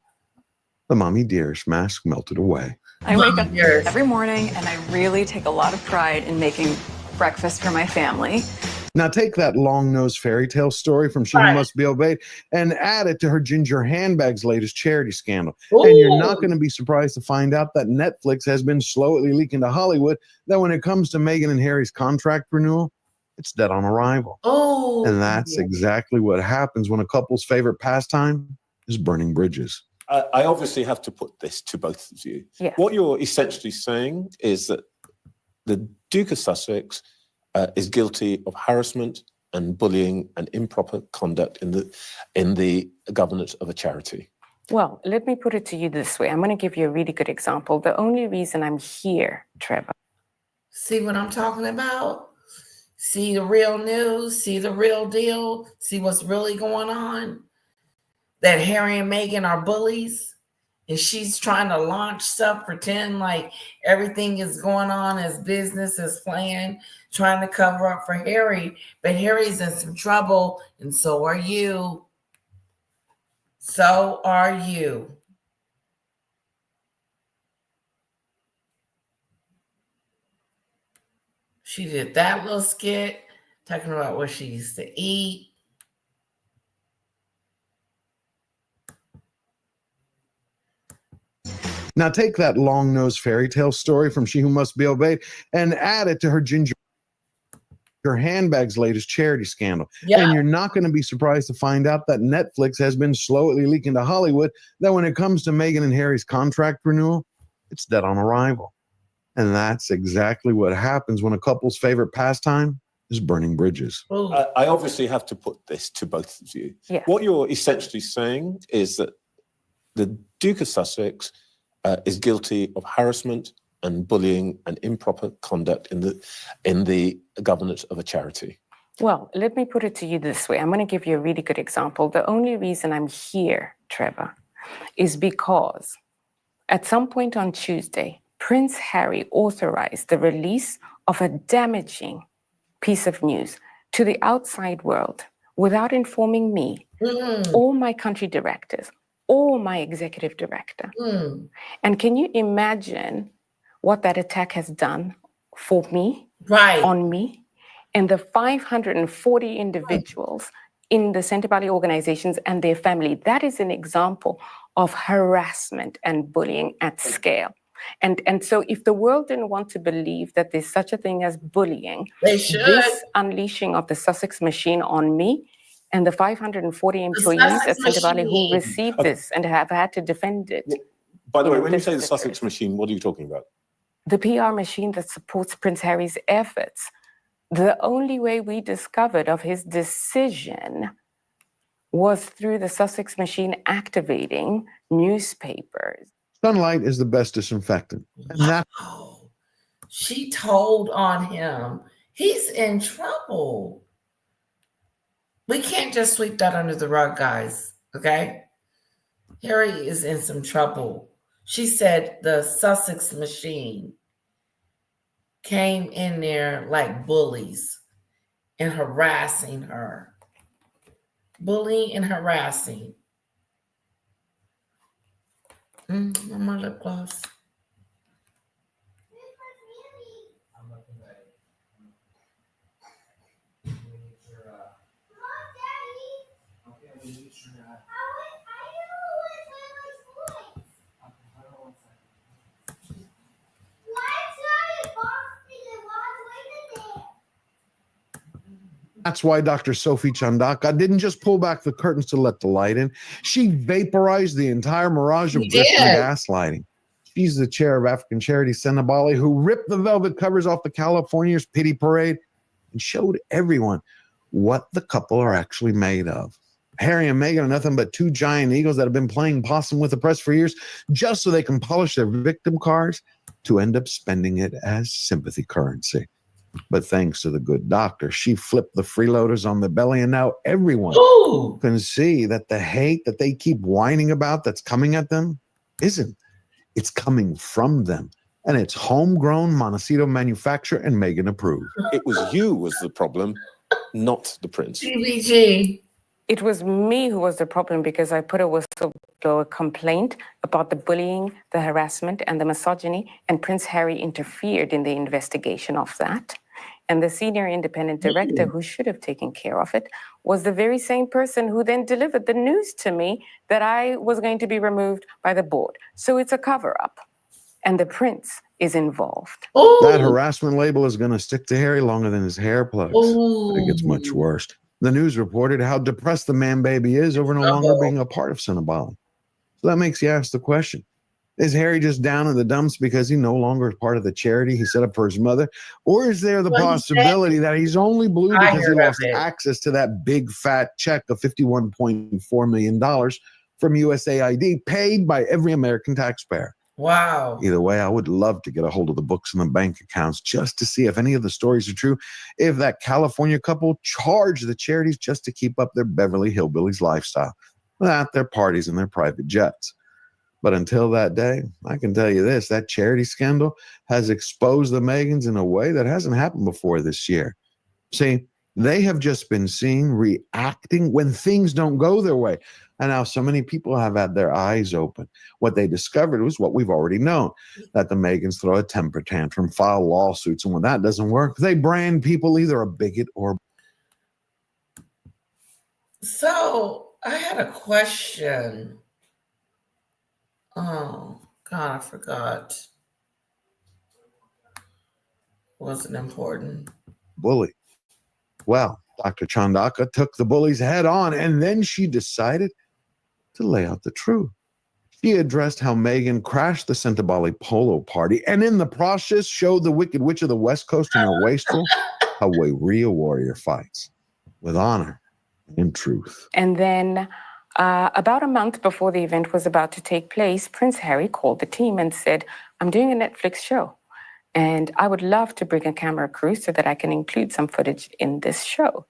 H: the Mommy Dearest mask melted away.
E: I wake up every morning and I really take a lot of pride in making breakfast for my family.
H: Now take that long-nosed fairy tale story from She Must Be Obeyed and add it to her ginger handbag's latest charity scandal. Ooh. And you're not going to be surprised to find out that Netflix has been slowly leaking to Hollywood that when it comes to Meghan and Harry's contract renewal, it's dead on arrival.
K: Oh.
H: And that's exactly what happens when a couple's favorite pastime is burning bridges.
P: I obviously have to put this to both of you.
E: Yeah.
P: What you're essentially saying is that the Duke of Sussex is guilty of harassment and bullying and improper conduct in the governance of a charity?
Q: Well, let me put it to you this way. I'm going to give you a really good example. The only reason I'm here, Trevor.
K: See what I'm talking about? See the real news? See the real deal? See what's really going on? That Harry and Meghan are bullies? And she's trying to launch stuff, pretend like everything is going on as business as planned, trying to cover up for Harry. But Harry's in some trouble, and so are you. So are you. She did that little skit talking about what she used to eat.
H: Now take that long-nosed fairy tale story from She Who Must Be Obeyed and add it to her handbag's latest charity scandal.
K: Yeah.
H: And you're not going to be surprised to find out that Netflix has been slowly leaking to Hollywood that when it comes to Meghan and Harry's contract renewal, it's dead on arrival. And that's exactly what happens when a couple's favorite pastime is burning bridges.
P: I obviously have to put this to both of you.
Q: Yeah.
P: What you're essentially saying is that the Duke of Sussex is guilty of harassment and bullying and improper conduct in the governance of a charity.
Q: Well, let me put it to you this way. I'm going to give you a really good example. The only reason I'm here, Trevor, is because at some point on Tuesday, Prince Harry authorized the release of a damaging piece of news to the outside world without informing me or my country directors or my executive director. And can you imagine what that attack has done for me, on me, and the 540 individuals in the Centre Valley organizations and their family? That is an example of harassment and bullying at scale. And so if the world didn't want to believe that there's such a thing as bullying,
K: they should.
Q: This unleashing of the Sussex machine on me and the 540 employees at Centre Valley who received this and have had to defend it.
P: By the way, when you say the Sussex machine, what are you talking about?
Q: The PR machine that supports Prince Harry's efforts. The only way we discovered of his decision was through the Sussex machine activating newspapers.
H: Sunlight is the best disinfectant. And that
K: She told on him. He's in trouble. We can't just sweep that under the rug, guys. Okay? Harry is in some trouble. She said the Sussex machine came in there like bullies and harassing her. Bullying and harassing. My lip gloss.
H: That's why Dr. Sophie Chandaka didn't just pull back the curtains to let the light in. She vaporized the entire mirage of grift and gaslighting. She's the chair of African Charity Senabali, who ripped the velvet covers off the California's pity parade and showed everyone what the couple are actually made of. Harry and Meghan are nothing but two giant eagles that have been playing possum with the press for years just so they can polish their victim cards to end up spending it as sympathy currency. But thanks to the good doctor, she flipped the freeloaders on the belly, and now everyone can see that the hate that they keep whining about that's coming at them isn't. It's coming from them. And it's homegrown, Montecito manufacturer and Meghan approved.
P: It was you was the problem, not the prince.
K: CBG.
Q: It was me who was the problem because I put a whistleblower complaint about the bullying, the harassment, and the misogyny, and Prince Harry interfered in the investigation of that. And the senior independent director who should have taken care of it was the very same person who then delivered the news to me that I was going to be removed by the board. So it's a cover-up. And the prince is involved.
H: That harassment label is going to stick to Harry longer than his hair plugs. But it gets much worse. The news reported how depressed the man baby is over no longer being a part of Senabali. So that makes you ask the question, Is Harry just down in the dumps because he no longer is part of the charity he set up for his mother? Or is there the possibility that he's only blue because he lost access to that big fat check of $51.4 million from USAID paid by every American taxpayer?
K: Wow.
H: Either way, I would love to get a hold of the books and the bank accounts just to see if any of the stories are true, if that California couple charged the charities just to keep up their Beverly Hillbillies lifestyle without their parties and their private jets. But until that day, I can tell you this, that charity scandal has exposed the Megans in a way that hasn't happened before this year. See, they have just been seen reacting when things don't go their way. And now so many people have had their eyes open. What they discovered was what we've already known, that the Megans throw a temper tantrum, file lawsuits, and when that doesn't work, they brand people either a bigot or...
K: So I had a question. Oh, God, I forgot. Wasn't important.
H: bully. Well, Dr. Chandaka took the bullies head on, and then she decided to lay out the truth. She addressed how Meghan crashed the Sentebale polo party, and in the process showed the Wicked Witch of the West Coast and her wastrel how a real warrior fights, with honor and truth.
Q: And then about a month before the event was about to take place, Prince Harry called the team and said, I'm doing a Netflix show, and I would love to bring a camera crew so that I can include some footage in this show.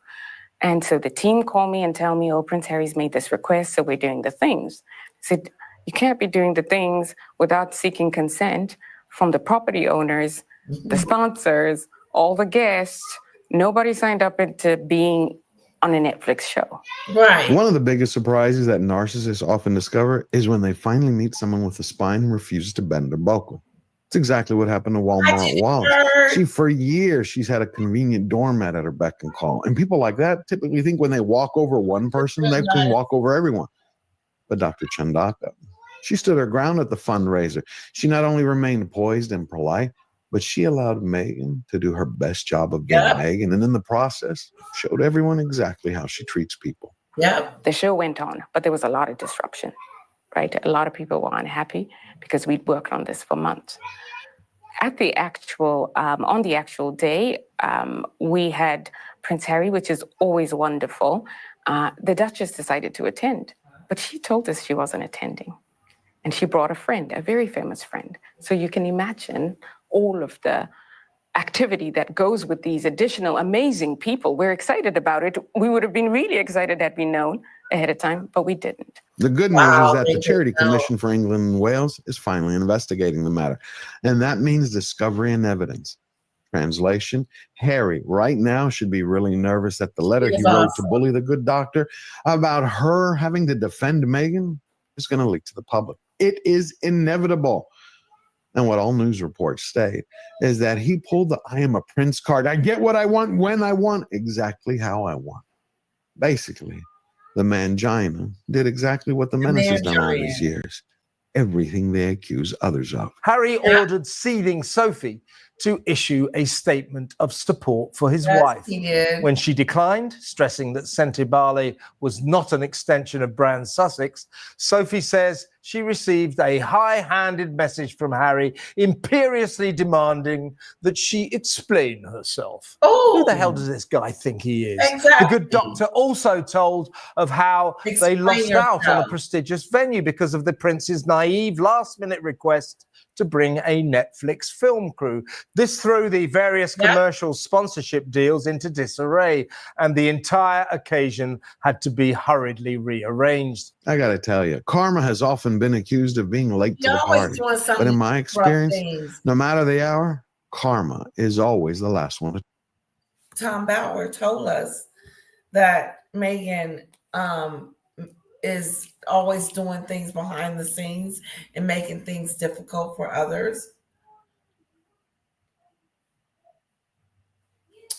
Q: And so the team called me and tell me, oh, Prince Harry's made this request, so we're doing the things. I said, you can't be doing the things without seeking consent from the property owners, the sponsors, all the guests. Nobody signed up into being on a Netflix show.
K: Right.
H: One of the biggest surprises that narcissists often discover is when they finally meet someone with a spine who refuses to bend or buckle. It's exactly what happened to Walmart Wallace. For years, she's had a convenient doormat at her beck and call. And people like that typically think when they walk over one person, they can walk over everyone. But Dr. Chandaka, she stood her ground at the fundraiser. She not only remained poised and polite, but she allowed Meghan to do her best job of being Meghan, and in the process, showed everyone exactly how she treats people.
Q: The show went on, but there was a lot of disruption, right? A lot of people were unhappy because we'd worked on this for months. At the actual, on the actual day, we had Prince Harry, which is always wonderful. The Duchess decided to attend, but she told us she wasn't attending. And she brought a friend, a very famous friend. So you can imagine all of the activity that goes with these additional amazing people. We're excited about it. We would have been really excited had we known ahead of time, but we didn't.
H: The good news is that the Charity Commission for England and Wales is finally investigating the matter. And that means discovery and evidence. Translation, Harry right now should be really nervous that the letter he wrote to bully the good doctor about her having to defend Meghan is going to leak to the public. It is inevitable. And what all news reports state is that he pulled the I am a prince card. I get what I want, when I want, exactly how I want. Basically, the mangina did exactly what the menace has done all these years. Everything they accuse others of.
R: Harry ordered seething Sophie to issue a statement of support for his wife.
K: He did.
R: When she declined, stressing that Sentebale was not an extension of Brand Sussex, Sophie says she received a high-handed message from Harry imperiously demanding that she explain herself. Who the hell does this guy think he is?
K: Exactly.
R: The good doctor also told of how they lost out on a prestigious venue because of the prince's naive last-minute request to bring a Netflix film crew. This threw the various commercial sponsorship deals into disarray, and the entire occasion had to be hurriedly rearranged.
H: I got to tell you, karma has often been accused of being late to the party. But in my experience, no matter the hour, karma is always the last one.
K: Tom Bauer told us that Meghan is always doing things behind the scenes and making things difficult for others.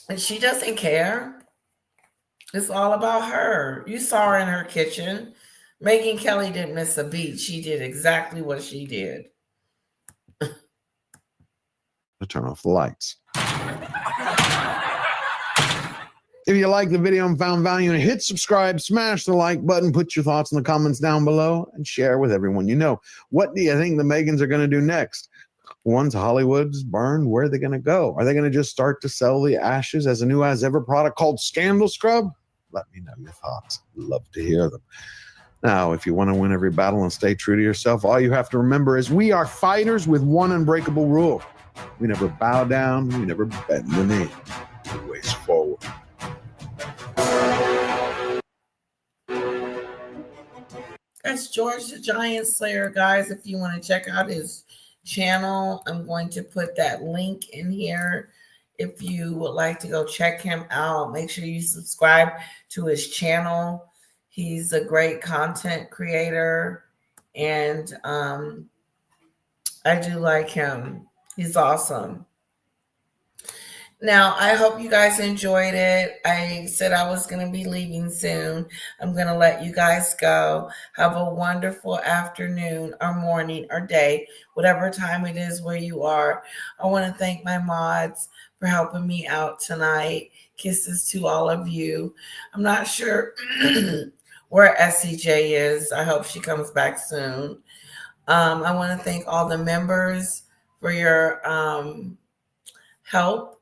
K: And she doesn't care. It's all about her. You saw her in her kitchen. Megyn Kelly didn't miss a beat. She did exactly what she did.
H: To turn off the lights. If you like the video and found value, hit subscribe, smash the like button, put your thoughts in the comments down below, and share with everyone you know. What do you think the Megans are going to do next? Once Hollywood's burned, where are they going to go? Are they going to just start to sell the ashes as a new as ever product called Scandal Scrub? Let me know your thoughts. Love to hear them. Now, if you want to win every battle and stay true to yourself, all you have to remember is we are fighters with one unbreakable rule. We never bow down, we never bend the knee. We always forward.
K: That's George the Giant Slayer, guys. If you want to check out his channel, I'm going to put that link in here. If you would like to go check him out, make sure you subscribe to his channel. He's a great content creator, and I do like him. He's awesome. Now, I hope you guys enjoyed it. I said I was going to be leaving soon. I'm going to let you guys go. Have a wonderful afternoon or morning or day, whatever time it is where you are. I want to thank my mods for helping me out tonight. Kisses to all of you. I'm not sure where SCJ is. I hope she comes back soon. I want to thank all the members for your help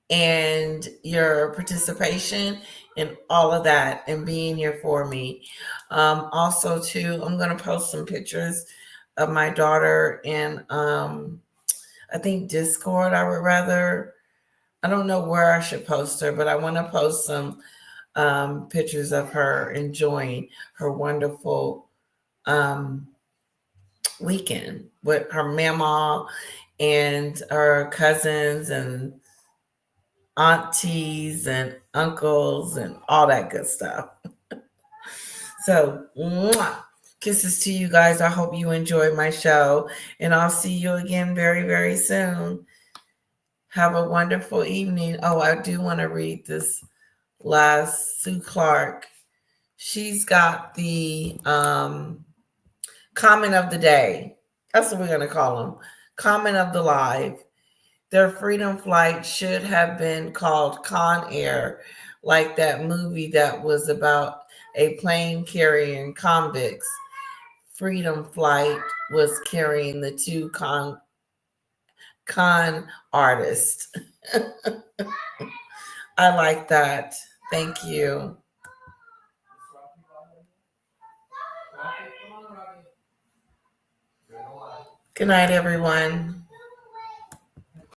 K: and your participation in all of that and being here for me. Also, too, I'm going to post some pictures of my daughter in, I think, Discord. I don't know where I should post her, but I want to post some pictures of her enjoying her wonderful weekend with her mama and her cousins and aunties and uncles and all that good stuff. So, kisses to you guys. I hope you enjoyed my show, and I'll see you again very, very soon. Have a wonderful evening. Oh, I do want to read this last Sue Clark. She's got the comment of the day. That's what we're going to call them. Comment of the live. Their freedom flight should have been called Con Air, like that movie that was about a plane carrying convicts. Freedom Flight was carrying the two con artists. I like that. Thank you. Good night, everyone.